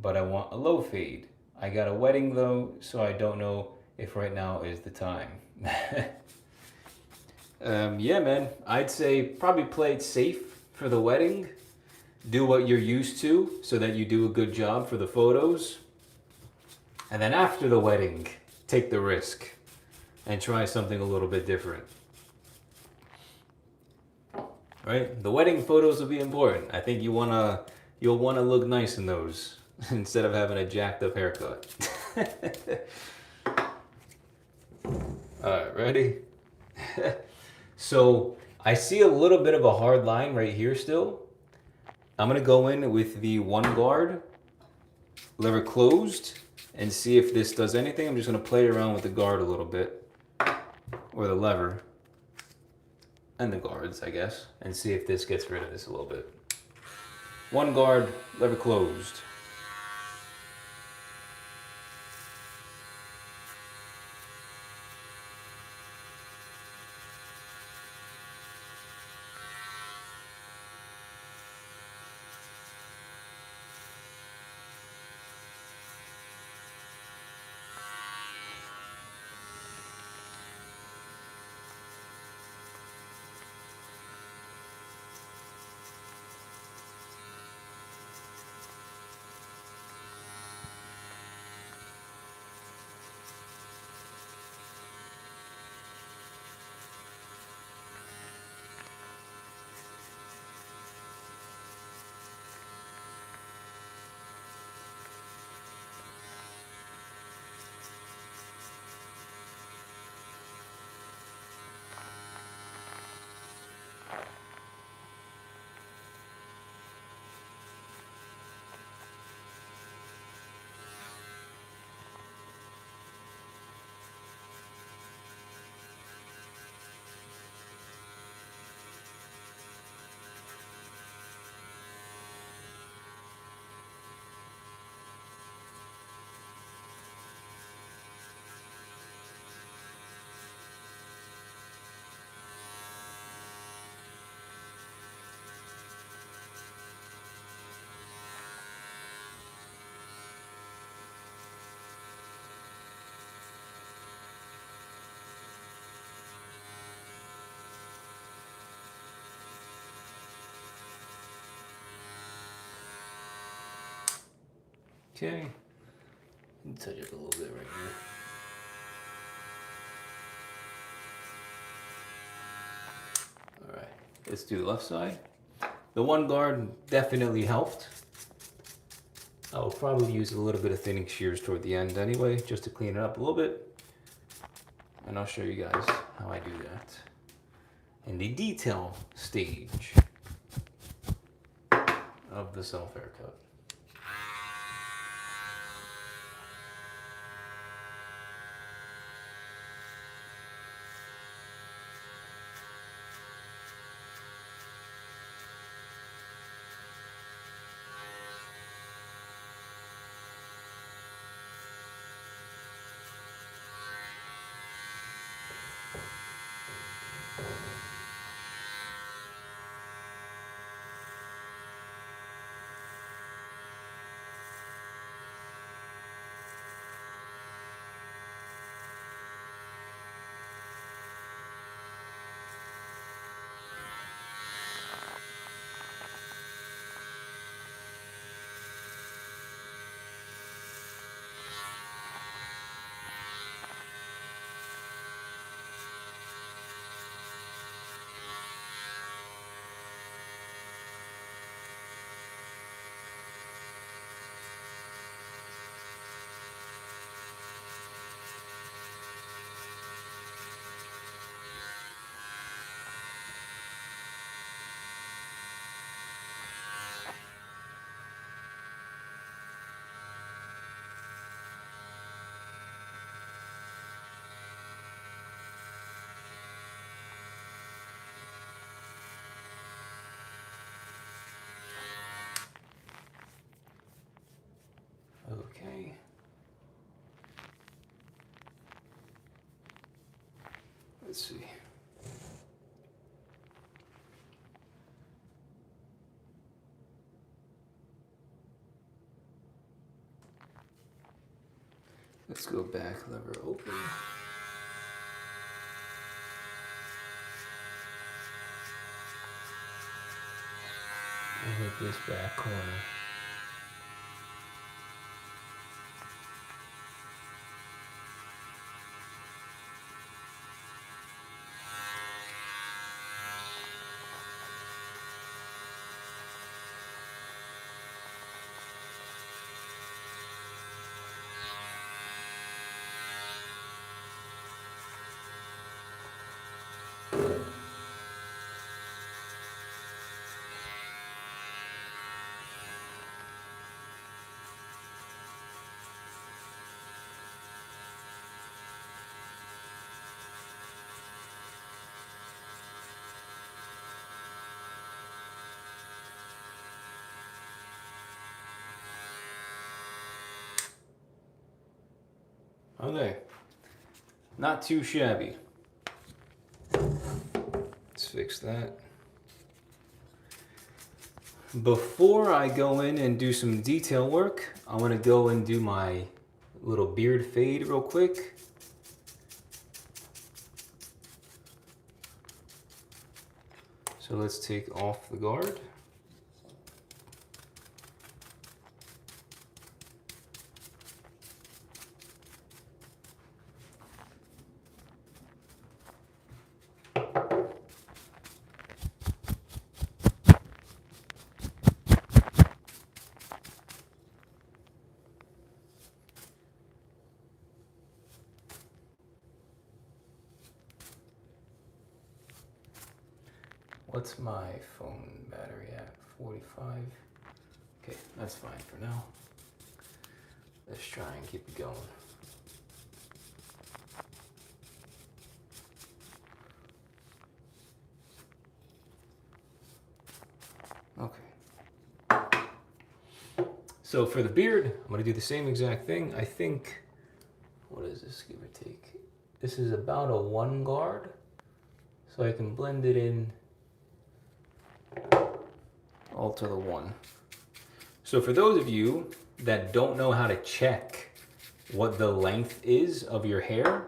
but I want a low fade. I got a wedding though, so I don't know if right now is the time. Yeah, man, I'd say probably play it safe for the wedding. Do what you're used to so that you do a good job for the photos. And then after the wedding, take the risk and try something a little bit different. Right? The wedding photos will be important. I think you'll wanna look nice in those instead of having a jacked up haircut. Alright, ready? So I see a little bit of a hard line right here still. I'm gonna go in with the one guard, lever closed, and see if this does anything. I'm just gonna play around with the guard a little bit, or the lever, and the guards, I guess, and see if this gets rid of this a little bit. One guard, lever closed. Okay. Touch up a little bit right here. All right, let's do the left side. The one guard definitely helped. I will probably use a little bit of thinning shears toward the end anyway, just to clean it up a little bit. And I'll show you guys how I do that in the detail stage of the self haircut. Okay. Let's see. Let's go back lever open. And hit this back corner. Okay, not too shabby. Let's fix that. Before I go in and do some detail work, I want to go and do my little beard fade real quick. So let's take off the guard. What's my phone battery at? 45? Okay, that's fine for now. Let's try and keep it going. Okay. So for the beard, I'm gonna do the same exact thing. I think, what is this, give or take? This is about a 1 guard. So I can blend it in all to the 1. So for those of you that don't know how to check what the length is of your hair,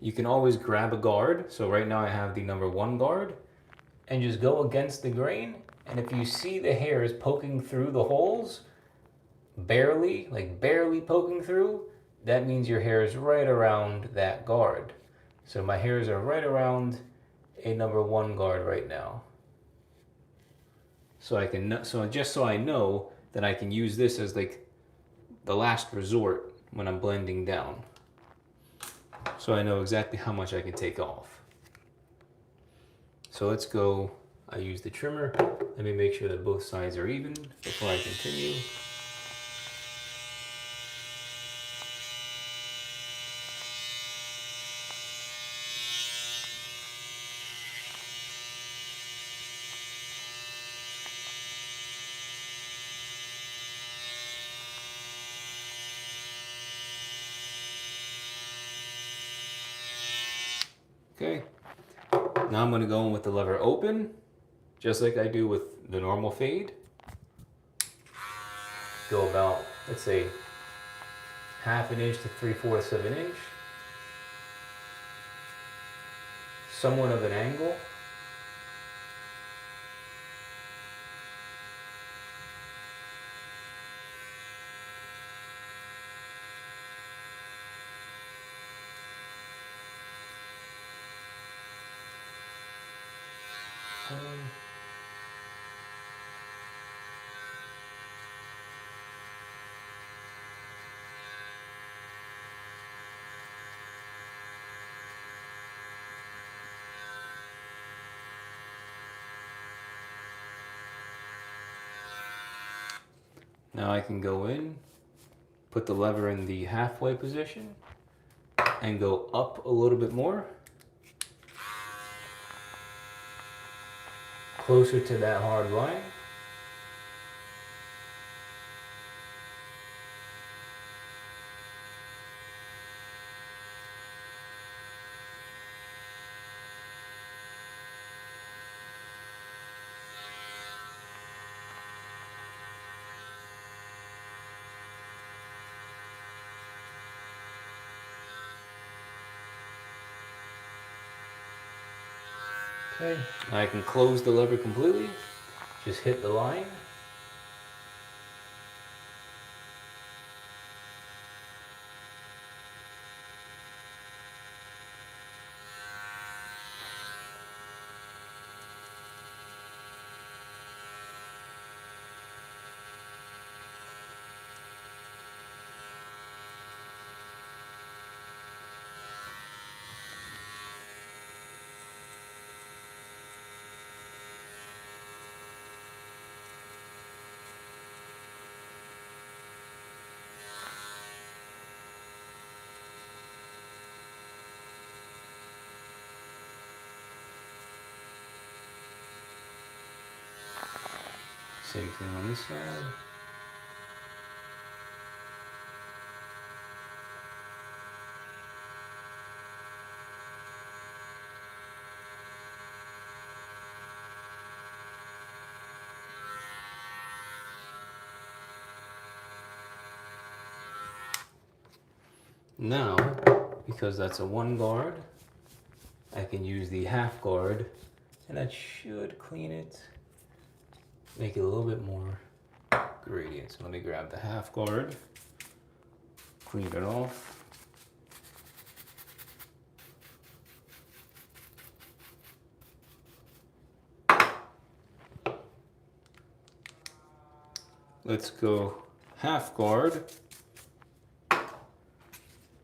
you can always grab a guard. So right now I have the number 1 guard, and just go against the grain. And if you see the hairs poking through the holes, barely, like barely poking through, that means your hair is right around that guard. So my hairs are right around a number 1 guard right now. So I can, so just so I know that I can use this as like the last resort when I'm blending down. So I know exactly how much I can take off. So let's go, I use the trimmer. Let me make sure that both sides are even before I continue. Okay, now I'm gonna go in with the lever open, just like I do with the normal fade. Go about, let's say, 1/2 inch to 3/4 of an inch. Somewhat of an angle. Now I can go in, put the lever in the halfway position, and go up a little bit more. Closer to that hard line. Okay, I can close the lever completely. Just hit the line. Same thing on this side. Now, because that's a 1 guard, I can use the half guard, and that should clean it, make it a little bit more gradient. So let me grab the half guard, clean it off. Let's go half guard,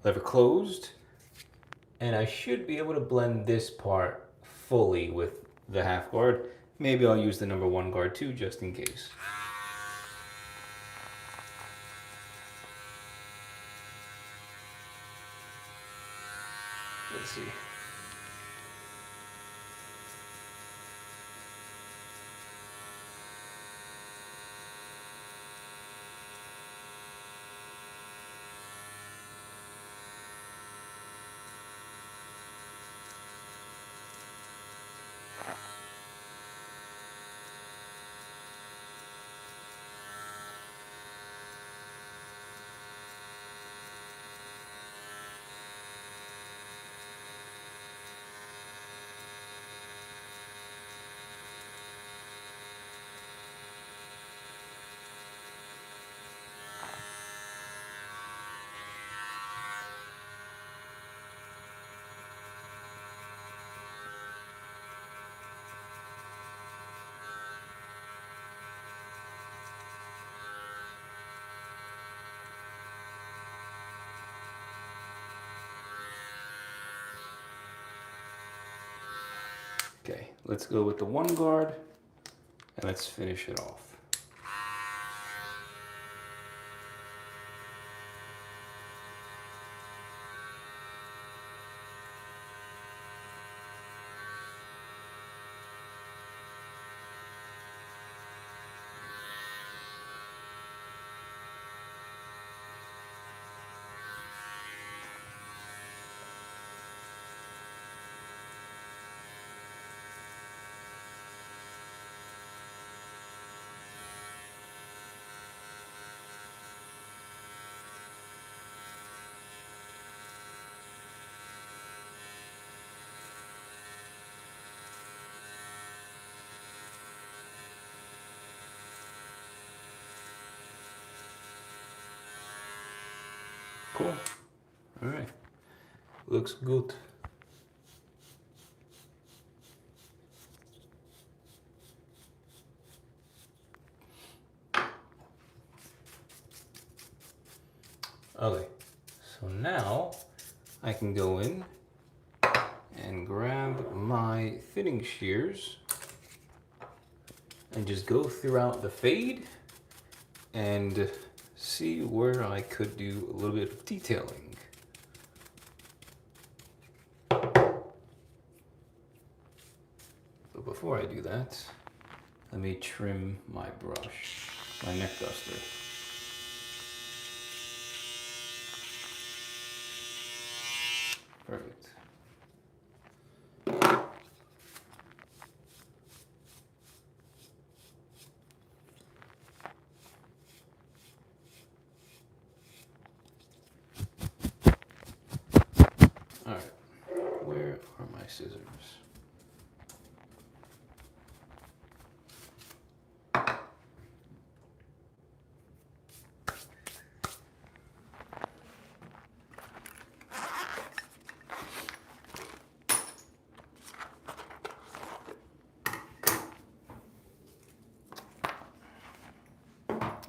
lever closed, and I should be able to blend this part fully with the half guard. Maybe I'll use the number 1 guard too, just in case. Let's see. Okay, let's go with the one guard and let's finish it off. Cool. All right. Looks good. Okay. So now I can go in and grab my thinning shears and just go throughout the fade and see where I could do a little bit of detailing. But before I do that, let me trim my brush, my neck duster. Perfect. All right, where are my scissors?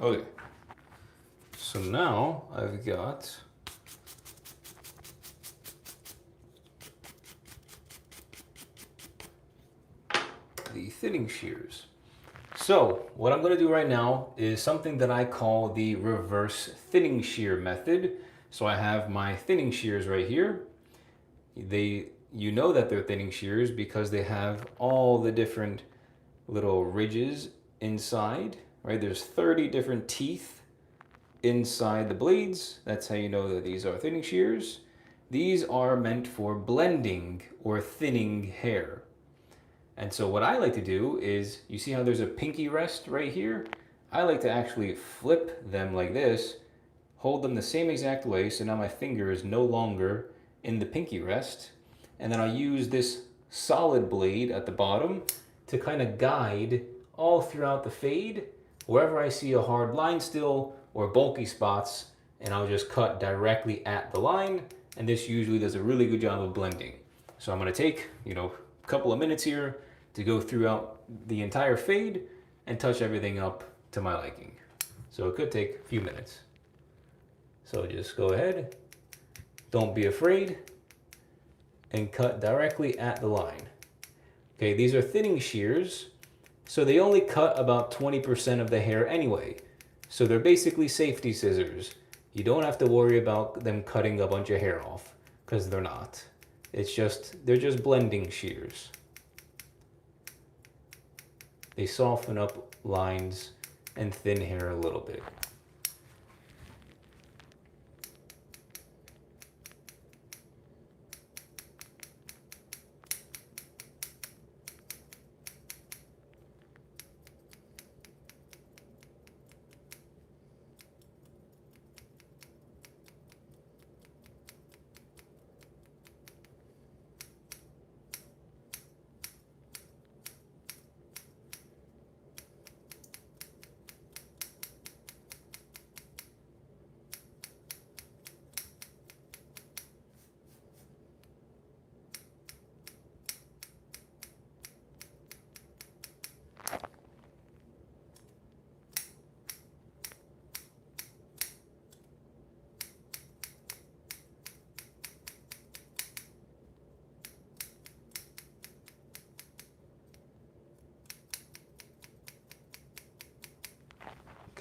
Okay, so now I've got the thinning shears. So what I'm going to do right now is something that I call the reverse thinning shear method. So I have my thinning shears right here. You know that they're thinning shears because they have all the different little ridges inside, right? There's 30 different teeth inside the blades. That's how you know that these are thinning shears. These are meant for blending or thinning hair. And so what I like to do is, you see how there's a pinky rest right here? I like to actually flip them like this, hold them the same exact way, so now my finger is no longer in the pinky rest. And then I'll use this solid blade at the bottom to kind of guide all throughout the fade, wherever I see a hard line still or bulky spots, and I'll just cut directly at the line, and this usually does a really good job of blending. So I'm gonna take, a couple of minutes here to go throughout the entire fade and touch everything up to my liking. So it could take a few minutes. So just go ahead, don't be afraid, and cut directly at the line. Okay, these are thinning shears, so they only cut about 20% of the hair anyway. So they're basically safety scissors. You don't have to worry about them cutting a bunch of hair off, because they're not. They're just blending shears. They soften up lines and thin hair a little bit.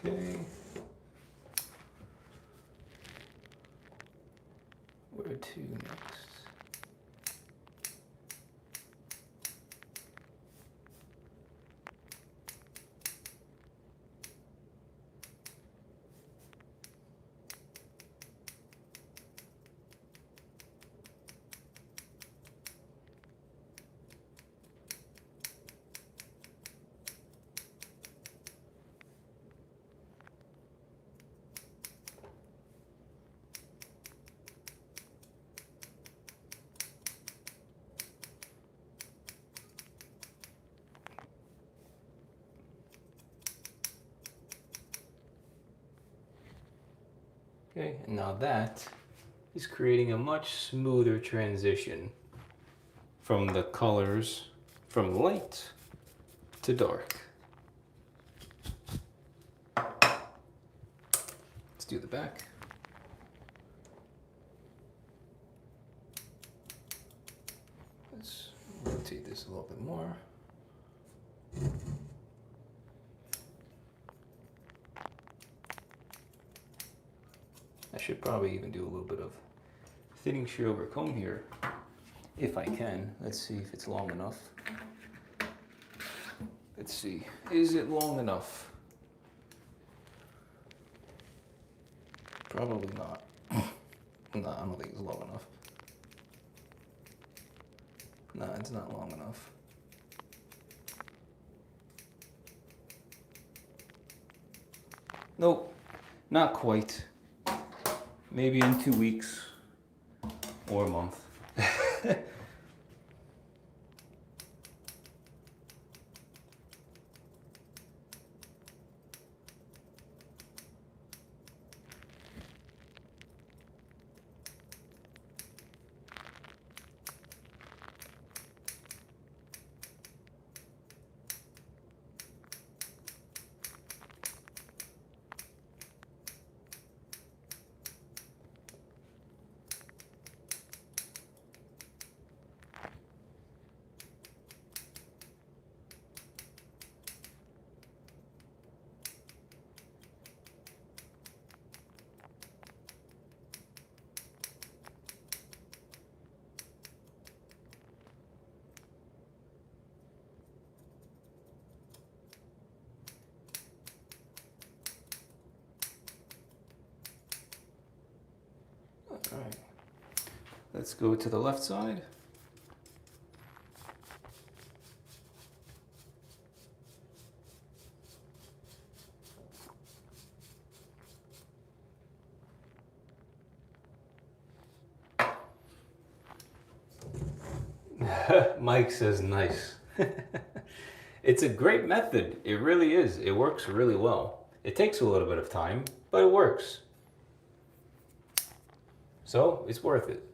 Okay. Where to next? Okay, and now that is creating a much smoother transition from the colors from light to dark. Let's do the back. Let's rotate this a little bit more. I should probably even do a little bit of thinning shear over comb here, if I can. Let's see if it's long enough. Let's see, is it long enough? Probably not. No, I don't think it's long enough. No, it's not long enough. Nope, not quite. Maybe in 2 weeks or a month. All right, let's go to the left side. Mike says nice. It's a great method. It really is. It works really well. It takes a little bit of time, but it works. So it's worth it.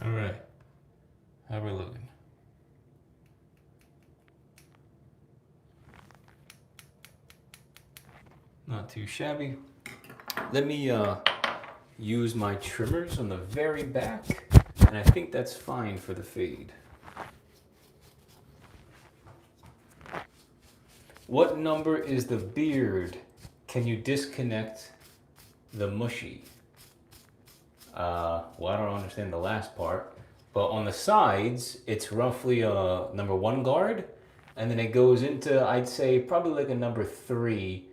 All right. How we looking? Not too shabby. Let me use my trimmers on the very back, and I think that's fine for the fade. What number is the beard? Can you disconnect the mushy? Well, I don't understand the last part, but on the sides, it's roughly a number 1 guard, and then it goes into, I'd say, probably like a number 3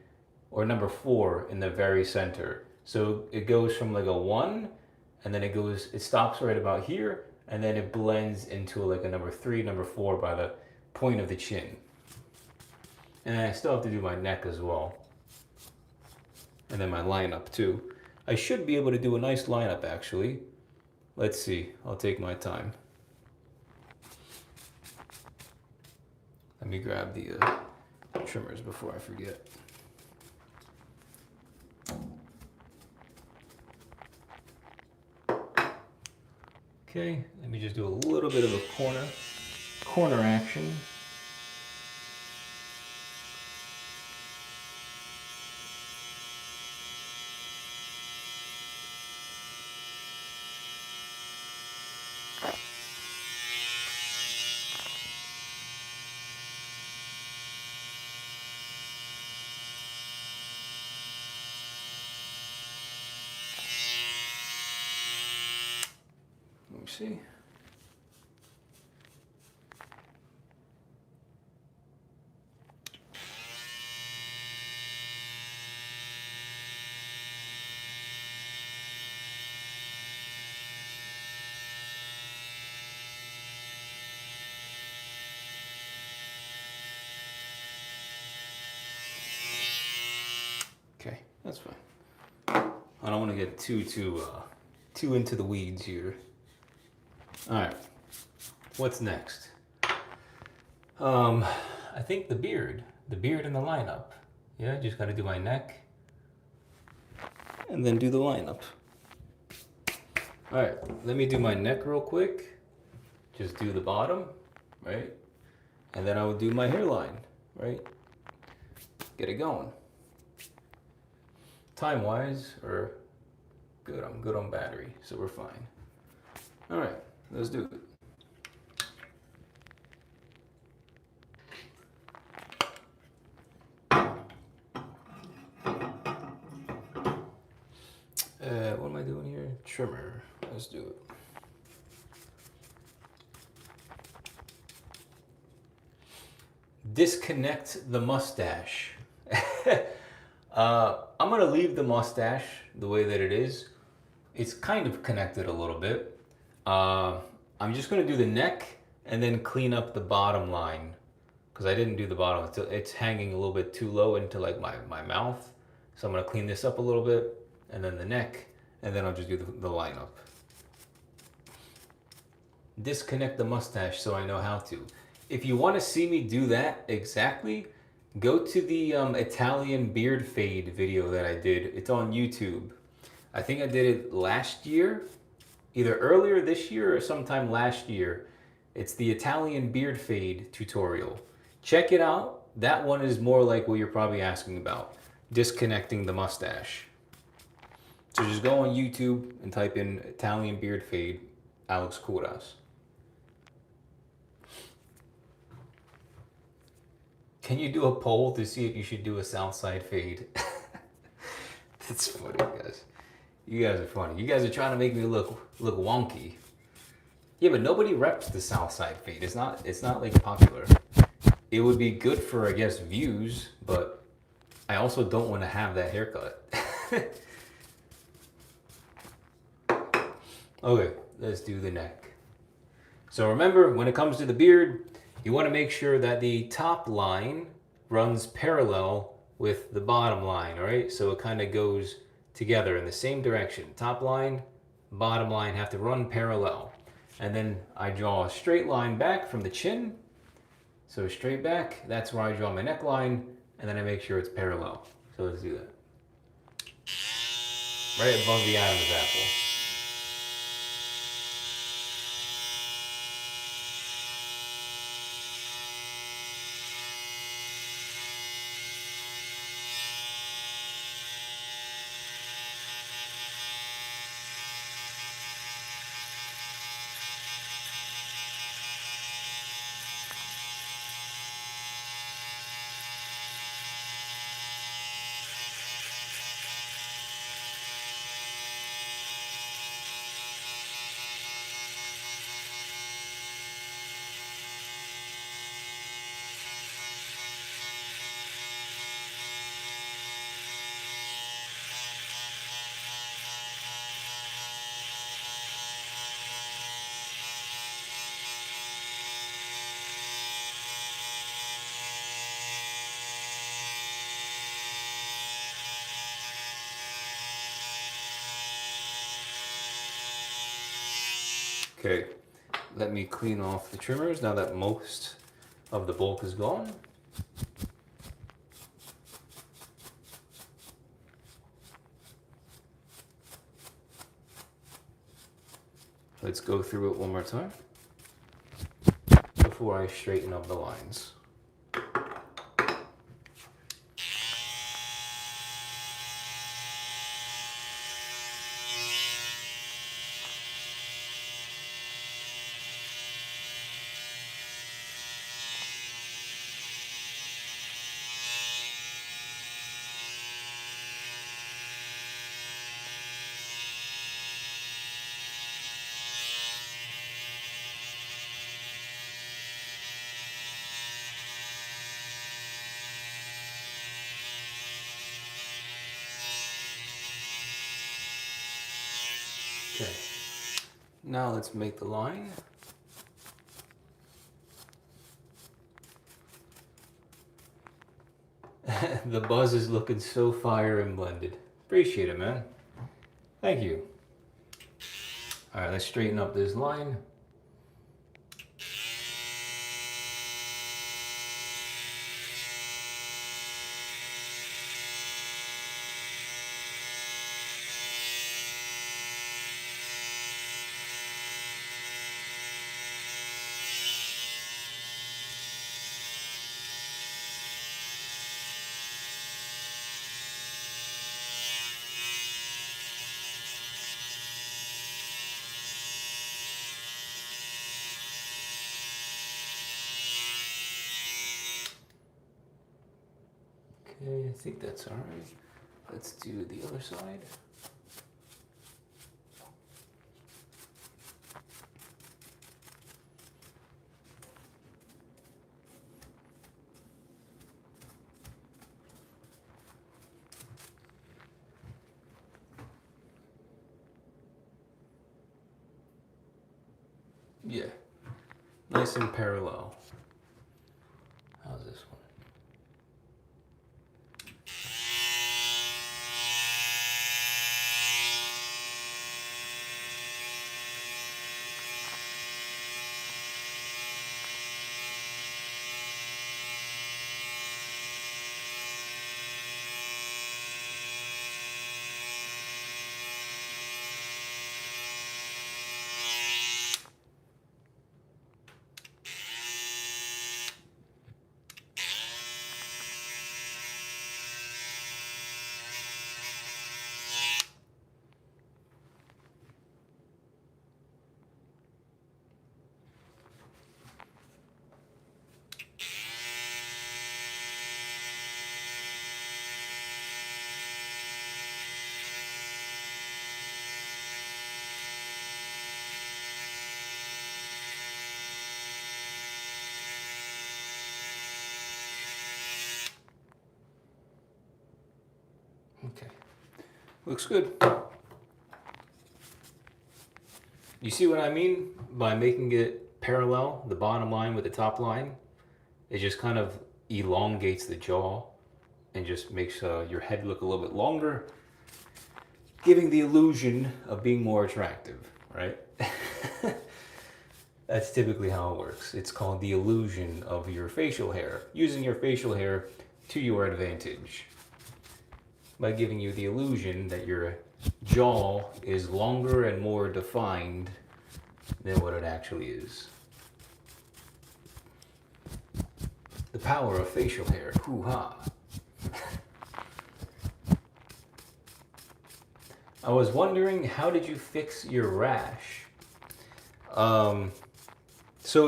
or number 4 in the very center. So it goes from like a 1, and then it stops right about here, and then it blends into like a number 3, number 4 by the point of the chin. And I still have to do my neck as well. And then my lineup too. I should be able to do a nice lineup actually. Let's see, I'll take my time. Let me grab the trimmers before I forget. Okay, let me just do a little bit of a corner action. Let me see. Okay, that's fine. I don't want to get too into the weeds here. All right, what's next? I think the beard in the lineup. Yeah, just got to do my neck and then do the lineup. All right, let me do my neck real quick. Just do the bottom, right? And then I will do my hairline, right? Get it going. Time-wise, or good, I'm good on battery, so we're fine. All right, let's do it. What am I doing here? Trimmer, let's do it. Disconnect the mustache. I'm gonna leave the mustache the way that it is. It's kind of connected a little bit. I'm just gonna do the neck and then clean up the bottom line because I didn't do the bottom. It's hanging a little bit too low into like my mouth. So I'm gonna clean this up a little bit and then the neck, and then I'll just do the lineup. Disconnect the mustache so I know how to. If you want to see me do that exactly, go to the Italian beard fade video that I did. It's on YouTube. I think I did it last year, either earlier this year or sometime last year. It's the Italian beard fade tutorial. Check it out. That one is more like what you're probably asking about, disconnecting the mustache. So just go on YouTube and type in Italian beard fade, Alex Kouras. Can you do a poll to see if you should do a south side fade? That's funny, guys. You guys are funny. You guys are trying to make me look wonky. Yeah, but nobody reps the south side fade. It's not like popular. It would be good for, I guess, views, but I also don't want to have that haircut. Okay, let's do the neck. So remember, when it comes to the beard, you want to make sure that the top line runs parallel with the bottom line, all right? So it kind of goes together in the same direction. Top line, bottom line have to run parallel. And then I draw a straight line back from the chin. So straight back, that's where I draw my neckline, and then I make sure it's parallel. So let's do that. Right above the Adam's apple. Okay, let me clean off the trimmers now that most of the bulk is gone. Let's go through it one more time before I straighten up the lines. Okay, now let's make the line. The buzz is looking so fire and blended. Appreciate it, man. Thank you. All right, let's straighten up this line. Okay, I think that's all right. Let's do the other side. Yeah, nice and parallel. How's this one? Okay, looks good. You see what I mean by making it parallel, the bottom line with the top line? It just kind of elongates the jaw and just makes your head look a little bit longer, giving the illusion of being more attractive, right? That's typically how it works. It's called the illusion of your facial hair, using your facial hair to your advantage by giving you the illusion that your jaw is longer and more defined than what it actually is. The power of facial hair, hoo-ha. I was wondering, how did you fix your rash? So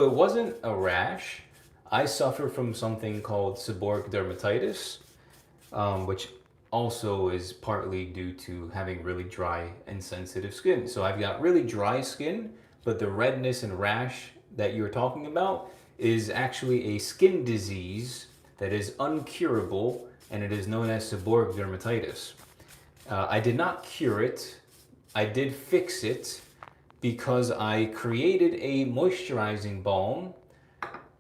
it wasn't a rash. I suffer from something called seborrheic dermatitis, which also is partly due to having really dry and sensitive skin. So I've got really dry skin, but the redness and rash that you're talking about is actually a skin disease that is uncurable, and it is known as seborrheic dermatitis. I did not cure it. I did fix it because I created a moisturizing balm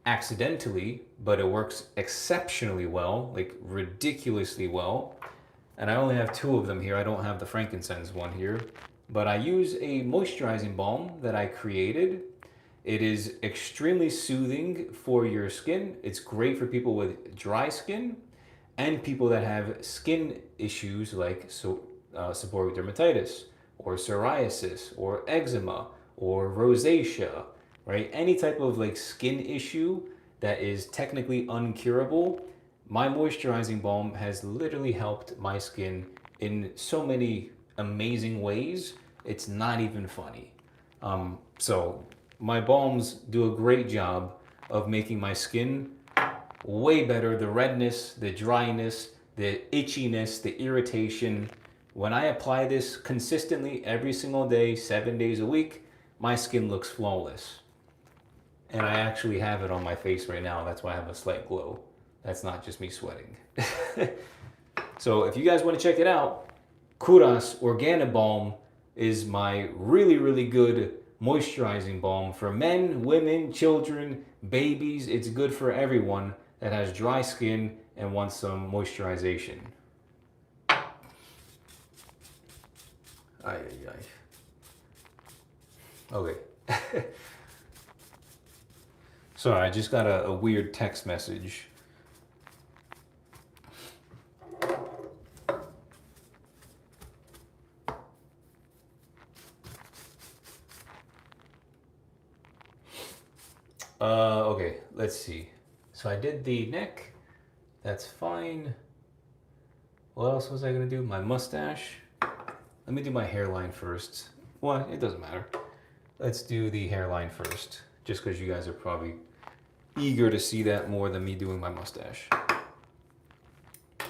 accidentally, but it works exceptionally well, like ridiculously well. And I only have 2 of them here. I don't have the frankincense one here. but I use a moisturizing balm that I created. It is extremely soothing for your skin. It's great for people with dry skin and people that have skin issues like seborrheic dermatitis or psoriasis or eczema or rosacea, right? Any type of like skin issue that is technically uncurable. My moisturizing balm has literally helped my skin in so many amazing ways. It's not even funny. So my balms do a great job of making my skin way better. The redness, the dryness, the itchiness, the irritation. When I apply this consistently every single day, 7 days a week, my skin looks flawless. And I actually have it on my face right now. That's why I have a slight glow. That's not just me sweating. So if you guys want to check it out, Kouras Organic Balm is my really, really good moisturizing balm for men, women, children, babies. It's good for everyone that has dry skin and wants some moisturization. Ay, ay, ay. Okay. Sorry, I just got a weird text message. Okay, let's see. So I did the neck. That's fine. What else was I gonna do? My mustache. Let me do my hairline first. Well, it doesn't matter. Let's do the hairline first, just because you guys are probably eager to see that more than me doing my mustache. All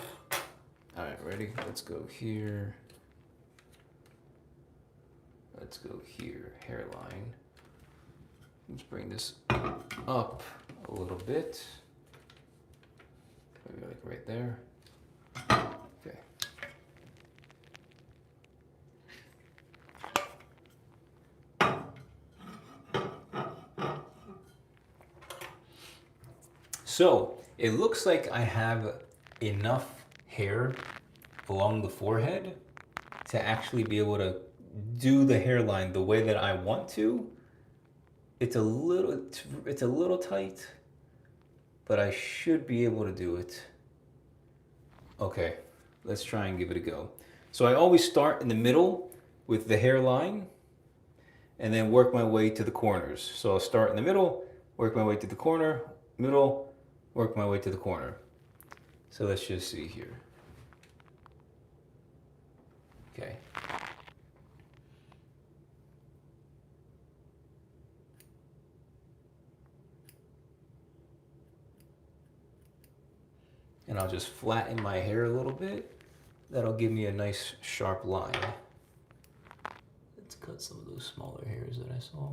right, ready? Let's go here. Let's go here, hairline. Let's bring this up a little bit. Maybe like right there. Okay. So it looks like I have enough hair along the forehead to actually be able to do the hairline the way that I want to. It's a little tight, but I should be able to do it. Okay, let's try and give it a go. So I always start in the middle with the hairline and then work my way to the corners. So I'll start in the middle, work my way to the corner, middle, work my way to the corner. So let's just see here. Okay. And I'll just flatten my hair a little bit. That'll give me a nice sharp line. Let's cut some of those smaller hairs that I saw.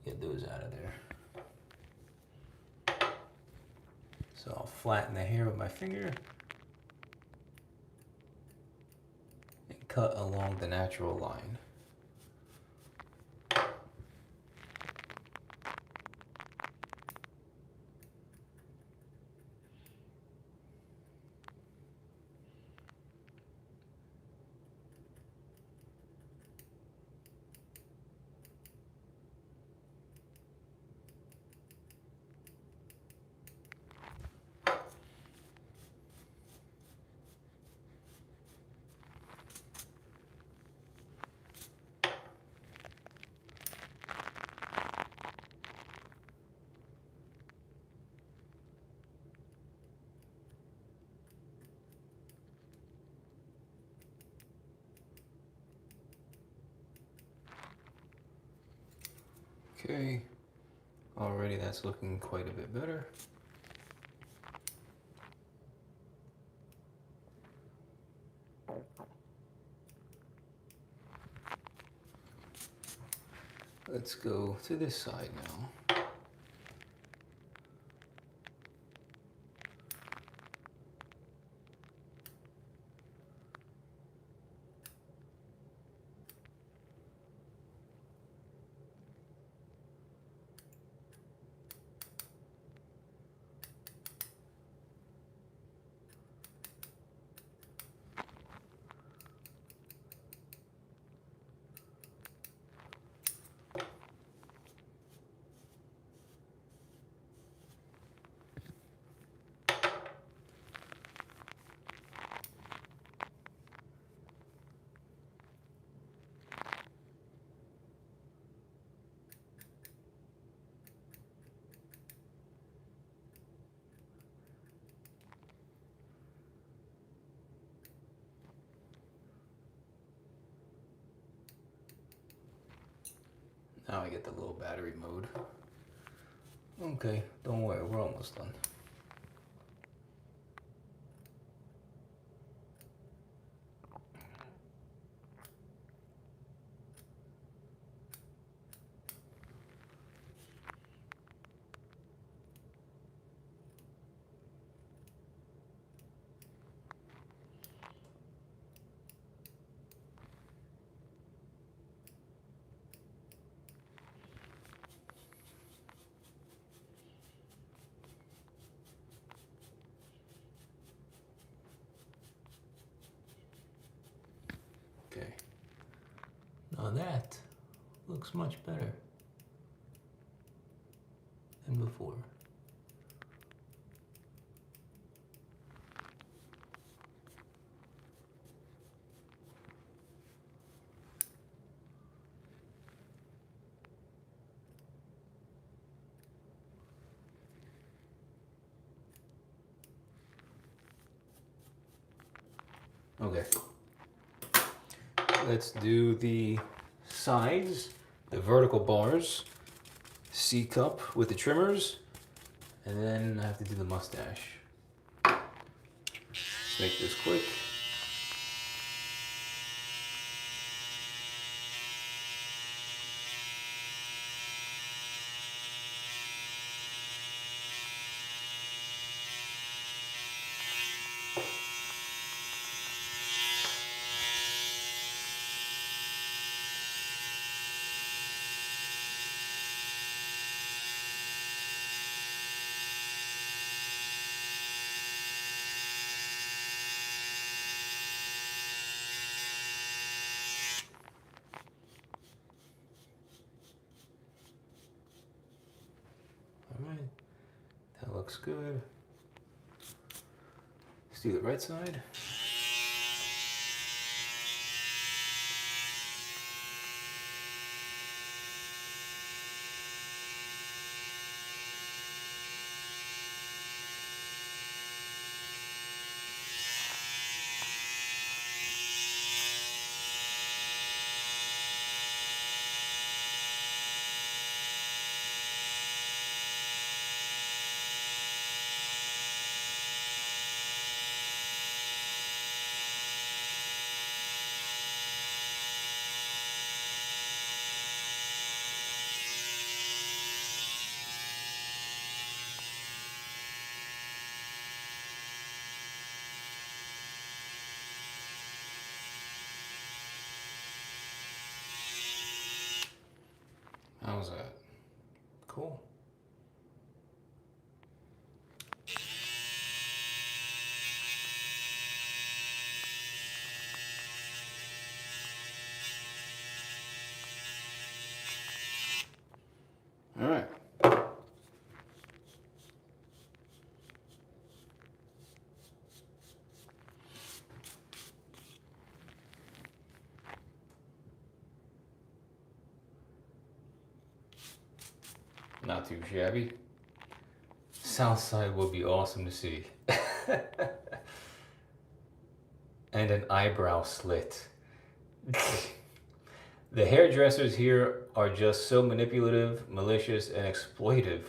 Get those out of there. So I'll flatten the hair with my finger and cut along the natural line. Okay, already that's looking quite a bit better. Let's go to this side now. Now I get the low battery mode. Okay, don't worry, we're almost done. Okay. Now that looks much better than before. Okay. Let's do the sides, the vertical bars, C cup with the trimmers, and then I have to do the mustache. Let's make this quick. All right, that looks good. Let's do the right side. How's that? Cool. All right. Not too shabby. South side would be awesome to see. And an eyebrow slit. The hairdressers here are just so manipulative, malicious, and exploitative.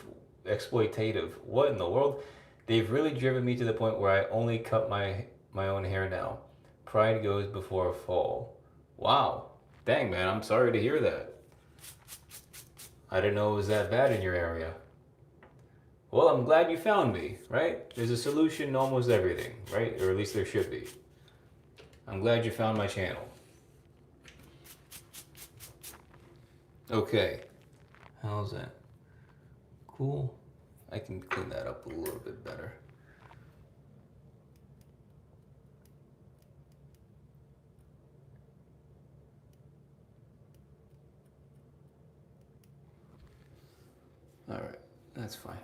What in the world? They've really driven me to the point where I only cut my own hair now. Pride goes before a fall. Wow. Dang, man, I'm sorry to hear that. I didn't know it was that bad in your area. Well, I'm glad you found me, right? There's a solution to almost everything, right? Or at least there should be. I'm glad you found my channel. Okay. How's that? Cool. I can clean that up a little bit better. All right, that's fine.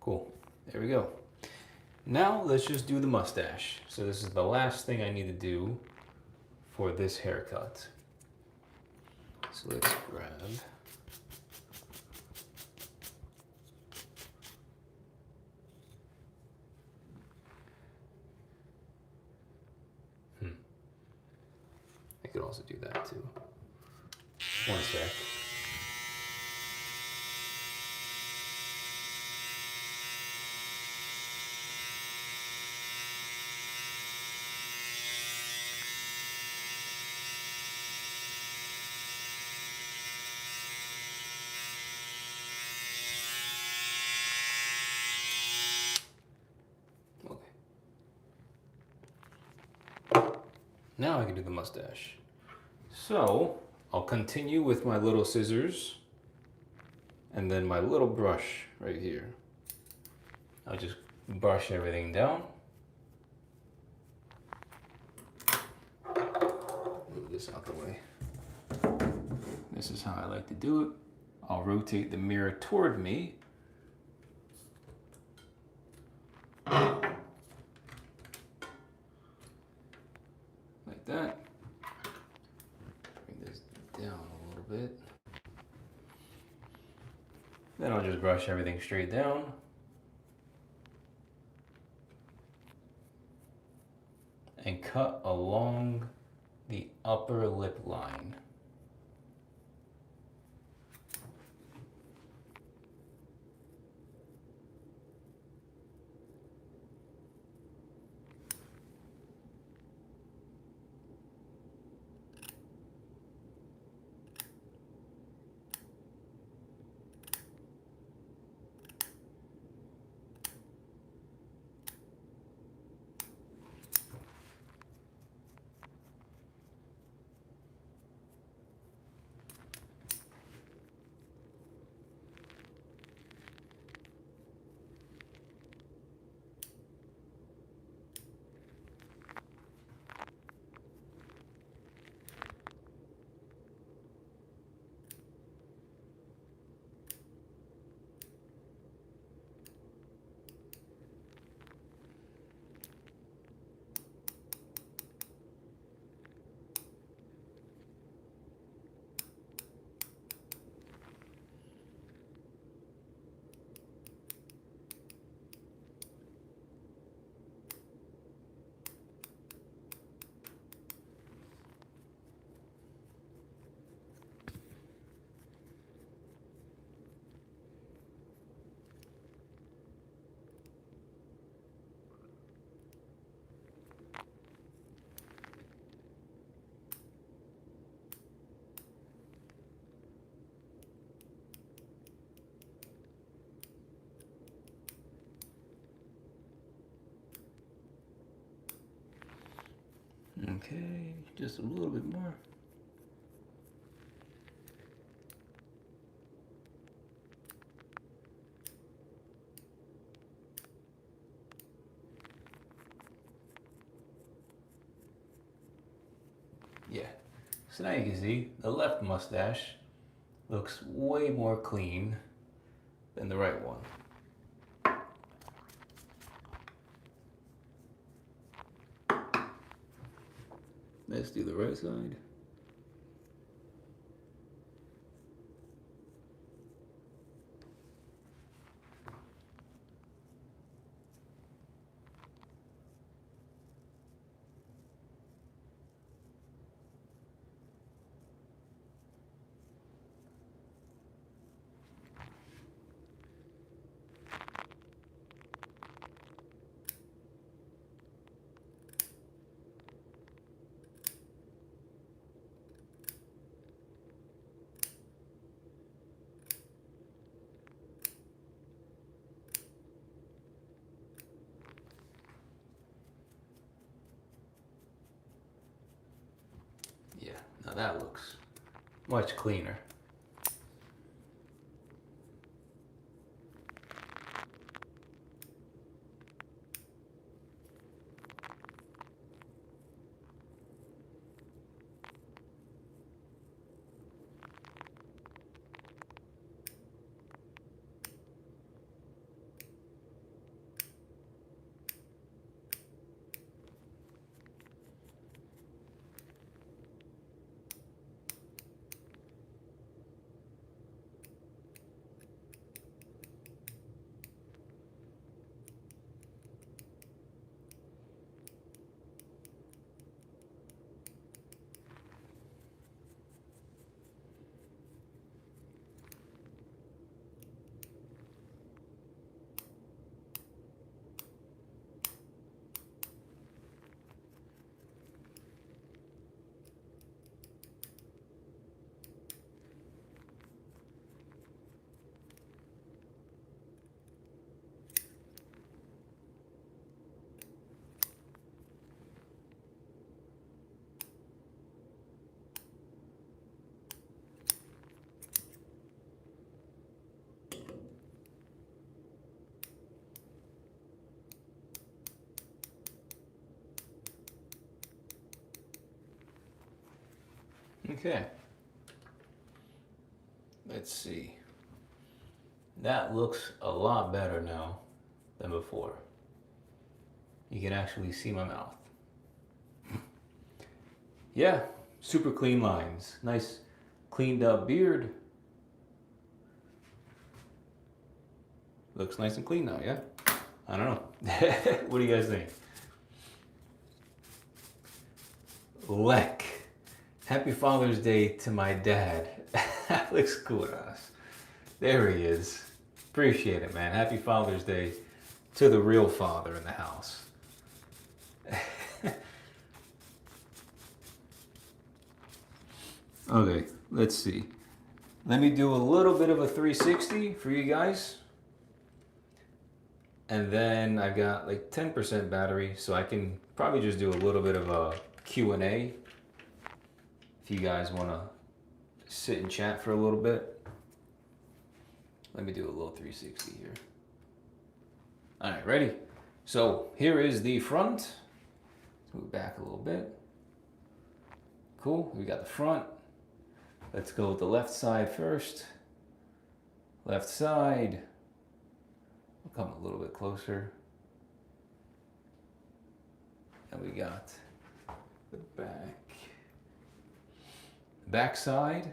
Cool. There we go. Now let's just do the mustache. So this is the last thing I need to do for this haircut. So let's grab. I could also do that too. One sec. Now I can do the mustache. So I'll continue with my little scissors and then my little brush right here. I'll just brush everything down. Move this out the way. This is how I like to do it. I'll rotate the mirror toward me. Like that. Bring this down a little bit. Then I'll just brush everything straight down. And cut along the upper lip line. Okay, just a little bit more. Yeah, so now you can see the left mustache looks way more clean than the right one. Let's do the right side. Yeah, now that looks much cleaner. Okay. Let's see. That looks a lot better now than before. You can actually see my mouth. Yeah, super clean lines. Nice cleaned up beard. Looks nice and clean now, yeah? I don't know. What do you guys think? Lek. Happy Father's Day to my dad, Alex Kouras. There he is. Appreciate it, man. Happy Father's Day to the real father in the house. Okay, let's see. Let me do a little bit of a 360 for you guys. And then I've got like 10% battery, so I can probably just do a little bit of a Q&A if you guys want to sit and chat for a little bit. Let me do a little 360 here. All right, ready? So here is the front. Let's move back a little bit. Cool, we got the front. Let's go with the left side first. Left side. We'll come a little bit closer. And we got the back. Back side.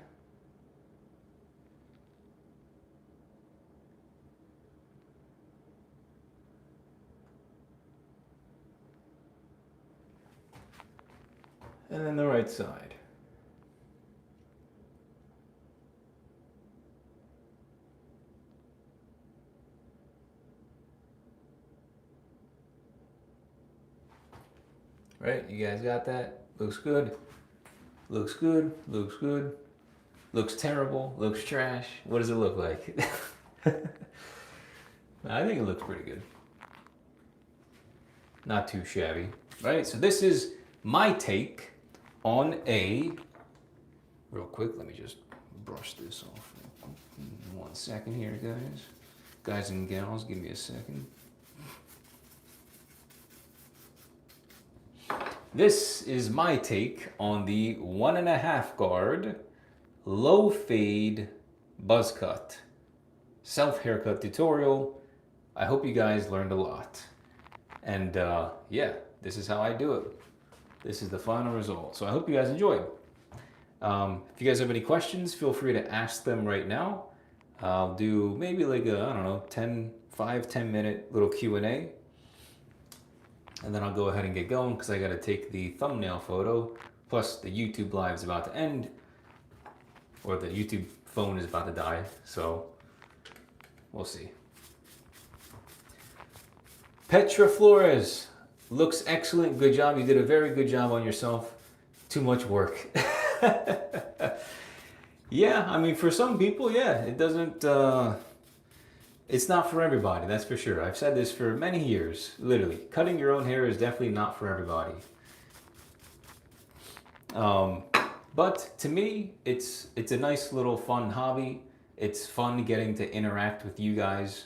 And then the right side. Right, you guys got that? Looks good. Looks good. Looks good. Looks terrible. Looks trash. What does it look like? I think it looks pretty good. Not too shabby. Right, so this is my take on a... Real quick, let me just brush this off. 1 second here, guys. Guys and gals, give me a second. This is my take on the 1.5 guard low fade buzz cut self haircut tutorial. I hope you guys learned a lot. And yeah, this is how I do it. This is the final result. So I hope you guys enjoyed. If you guys have any questions, feel free to ask them right now. I'll do maybe like a, I don't know, 5-10 minute little Q&A. And then I'll go ahead and get going because I got to take the thumbnail photo. Plus the YouTube live is about to end. Or the YouTube phone is about to die. So we'll see. Petra Flores. Looks excellent. Good job. You did a very good job on yourself. Too much work. Yeah, I mean, for some people, yeah, it doesn't... It's not for everybody, that's for sure. I've said this for many years, literally. Cutting your own hair is definitely not for everybody. But to me, it's a nice little fun hobby. It's fun getting to interact with you guys.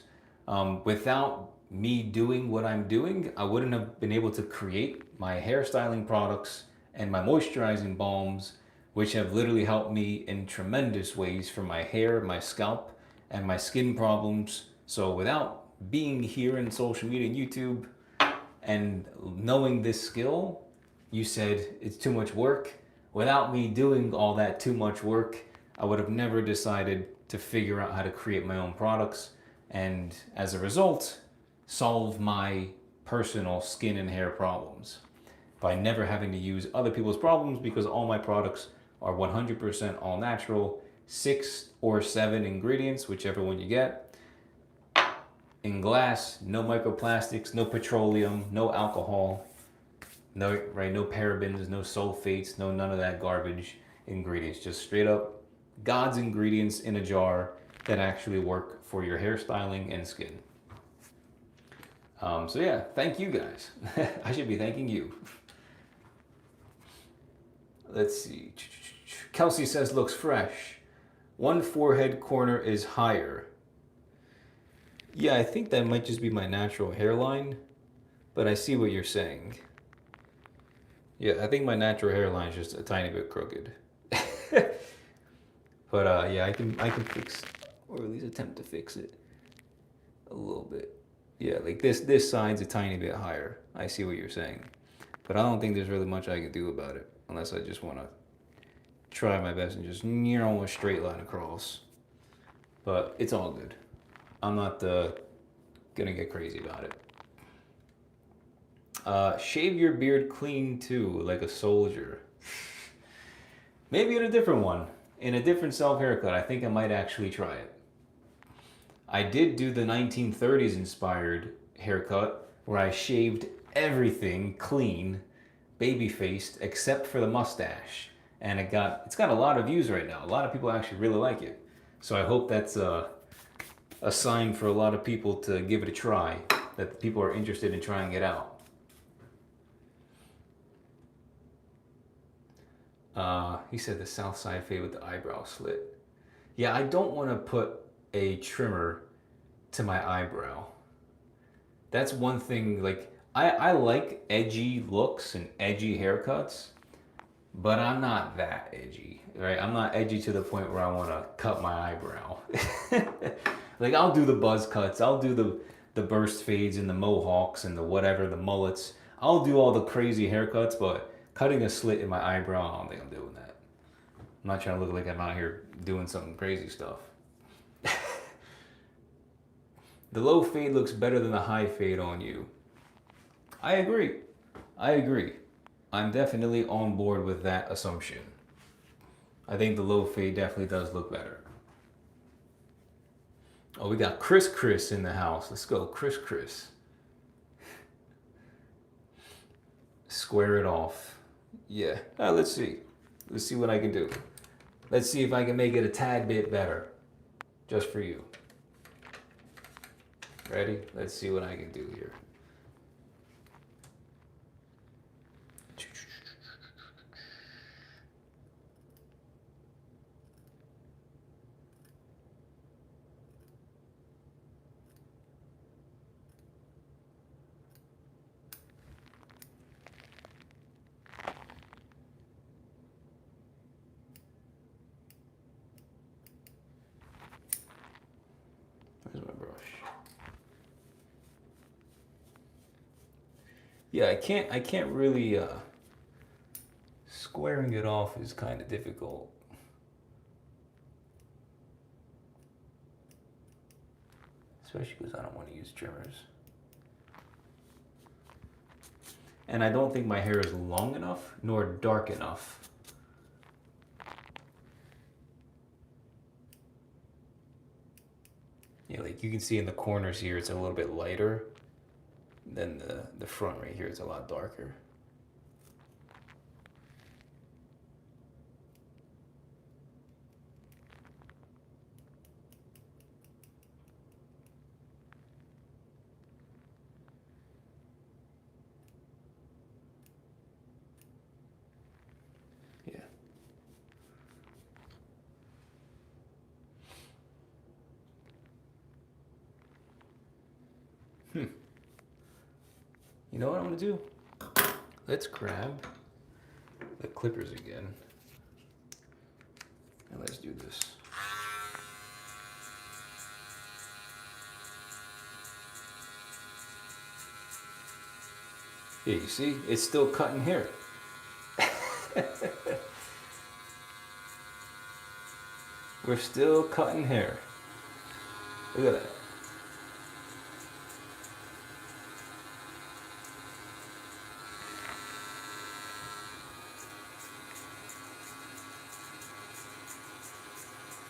Without me doing what I'm doing, I wouldn't have been able to create my hairstyling products and my moisturizing balms, which have literally helped me in tremendous ways for my hair, my scalp, and my skin problems. So without being here in social media and YouTube and knowing this skill, you said it's too much work. Without me doing all that too much work, I would have never decided to figure out how to create my own products and as a result, solve my personal skin and hair problems by never having to use other people's problems because all my products are 100% all natural, 6 or 7 ingredients, whichever one you get. In glass, no microplastics, no petroleum, no alcohol, no parabens, no sulfates, no none of that garbage ingredients. Just straight up God's ingredients in a jar that actually work for your hairstyling and skin. So yeah, thank you guys. I should be thanking you. Let's see. Kelsey says looks fresh. One forehead corner is higher. Yeah, I think that might just be my natural hairline, but I see what you're saying. Yeah, I think my natural hairline is just a tiny bit crooked. But yeah, I can fix, or at least attempt to fix it a little bit. Yeah, like this side's a tiny bit higher. I see what you're saying, but I don't think there's really much I can do about it unless I just want to try my best and just a straight line across. But it's all good. I'm not gonna get crazy about it. Shave your beard clean too, like a soldier. Maybe in a different one, in a different self haircut. I think I might actually try it. I did do the 1930s inspired haircut where I shaved everything clean, baby faced, except for the mustache, and it's got a lot of views right now. A lot of people actually really like it. So I hope that's a sign for a lot of people to give it a try, that people are interested in trying it out. He said the south side fade with the eyebrow slit. Yeah, I don't want to put a trimmer to my eyebrow. That's one thing, like, I like edgy looks and edgy haircuts, but I'm not that edgy, right? I'm not edgy to the point where I want to cut my eyebrow. Like, I'll do the buzz cuts, I'll do the burst fades and the mohawks and the whatever, the mullets. I'll do all the crazy haircuts, but cutting a slit in my eyebrow, I don't think I'm doing that. I'm not trying to look like I'm out here doing something crazy stuff. The low fade looks better than the high fade on you. I agree. I'm definitely on board with that assumption. I think the low fade definitely does look better. Oh, we got Chris in the house. Let's go, Chris. Square it off. Yeah. Let's see. Let's see what I can do. Let's see if I can make it a tad bit better. Just for you. Ready? Let's see what I can do here. Where's my brush? Yeah, I can't really, squaring it off is kind of difficult. Especially because I don't want to use trimmers. And I don't think my hair is long enough, nor dark enough. Yeah, like you can see in the corners here, it's a little bit lighter. Then the front right here is a lot darker. Yeah. You know what I'm gonna do? Let's grab the clippers again. And let's do this. Yeah, you see? It's still cutting hair. We're still cutting hair. Look at that.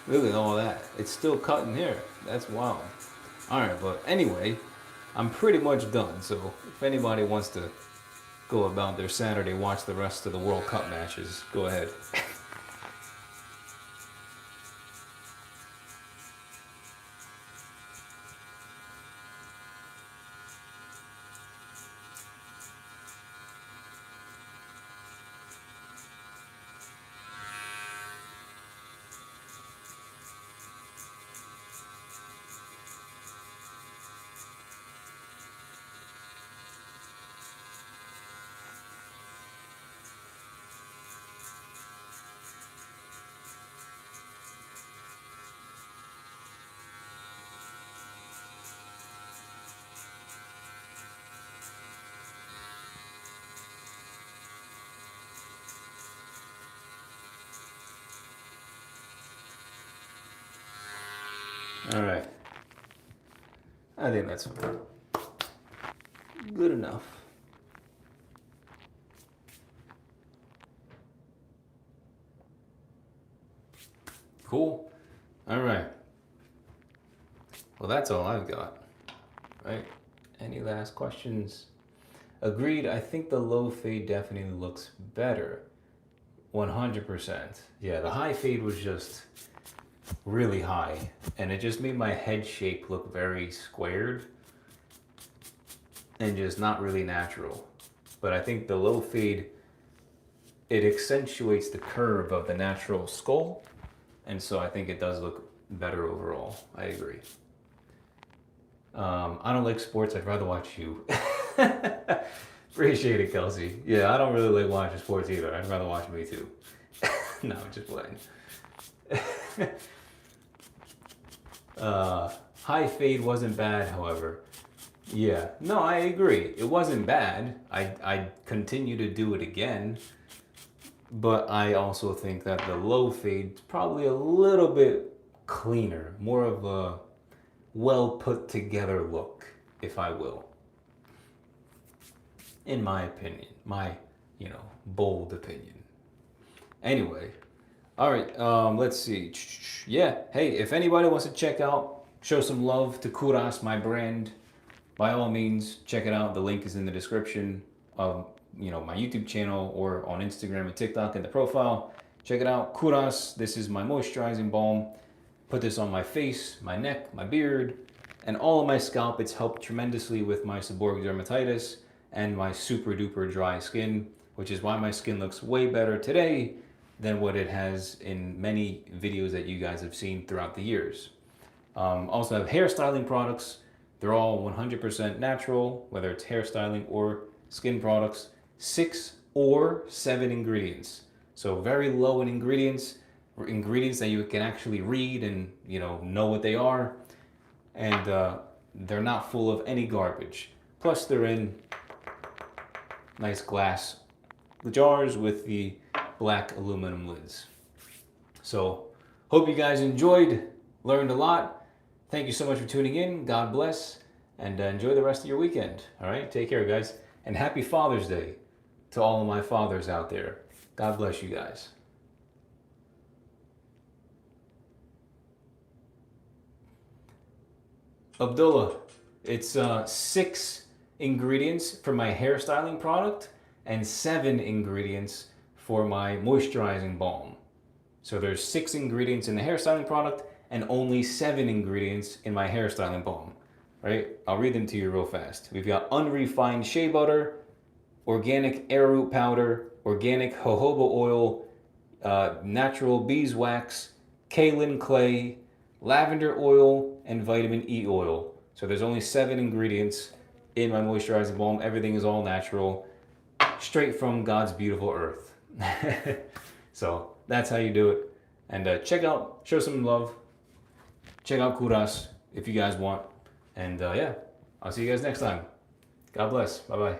Look at all that. It's still cutting hair. That's wild. Alright, but anyway, I'm pretty much done. So if anybody wants to go about their Saturday, watch the rest of the World Cup matches, go ahead. All right. I think that's good enough. Cool. All right. Well, that's all I've got. Right? Any last questions? Agreed. I think the low fade definitely looks better. 100%. Yeah, the high fade was just really high, and it just made my head shape look very squared and just not really natural. But I think the low fade, it accentuates the curve of the natural skull, and so I think it does look better overall. I agree. I don't like sports. I'd rather watch you. Appreciate it, Kelsey. Yeah, I don't really like watching sports either. I'd rather watch me too. No, just playing. High fade wasn't bad, however. Yeah, no, I agree. It wasn't bad. I'd continue to do it again. But I also think that the low fade's probably a little bit cleaner, more of a well put together look, if I will. In my opinion, my, bold opinion. Anyway, all right, let's see. Yeah, hey, if anybody wants to check out, show some love to Kouras, my brand, by all means, check it out. The link is in the description of, my YouTube channel or on Instagram and TikTok in the profile. Check it out. Kouras, this is my moisturizing balm. Put this on my face, my neck, my beard, and all of my scalp. It's helped tremendously with my seborrheic dermatitis and my super duper dry skin, which is why my skin looks way better today than what it has in many videos that you guys have seen throughout the years. Also have hairstyling products. They're all 100% natural, whether it's hairstyling or skin products. 6 or 7 ingredients. So very low in ingredients that you can actually read and know what they are. And they're not full of any garbage. Plus they're in nice glass jars with the black aluminum lids. So hope you guys enjoyed, learned a lot. Thank you so much for tuning in. God bless, and enjoy the rest of your weekend. All right, take care, guys, and happy Father's Day to all of my fathers out there. God bless you guys. Abdullah, it's 6 ingredients for my hairstyling product and 7 ingredients for my moisturizing balm. So there's 6 ingredients in the hairstyling product and only 7 ingredients in my hairstyling balm, right? I'll read them to you real fast. We've got unrefined shea butter, organic arrowroot powder, organic jojoba oil, natural beeswax, kaolin clay, lavender oil, and vitamin E oil. So there's only 7 ingredients in my moisturizing balm. Everything is all natural, straight from God's beautiful earth. So that's how you do it. And show some love. Check out Kouras if you guys want. And yeah, I'll see you guys next time. God bless. Bye-bye.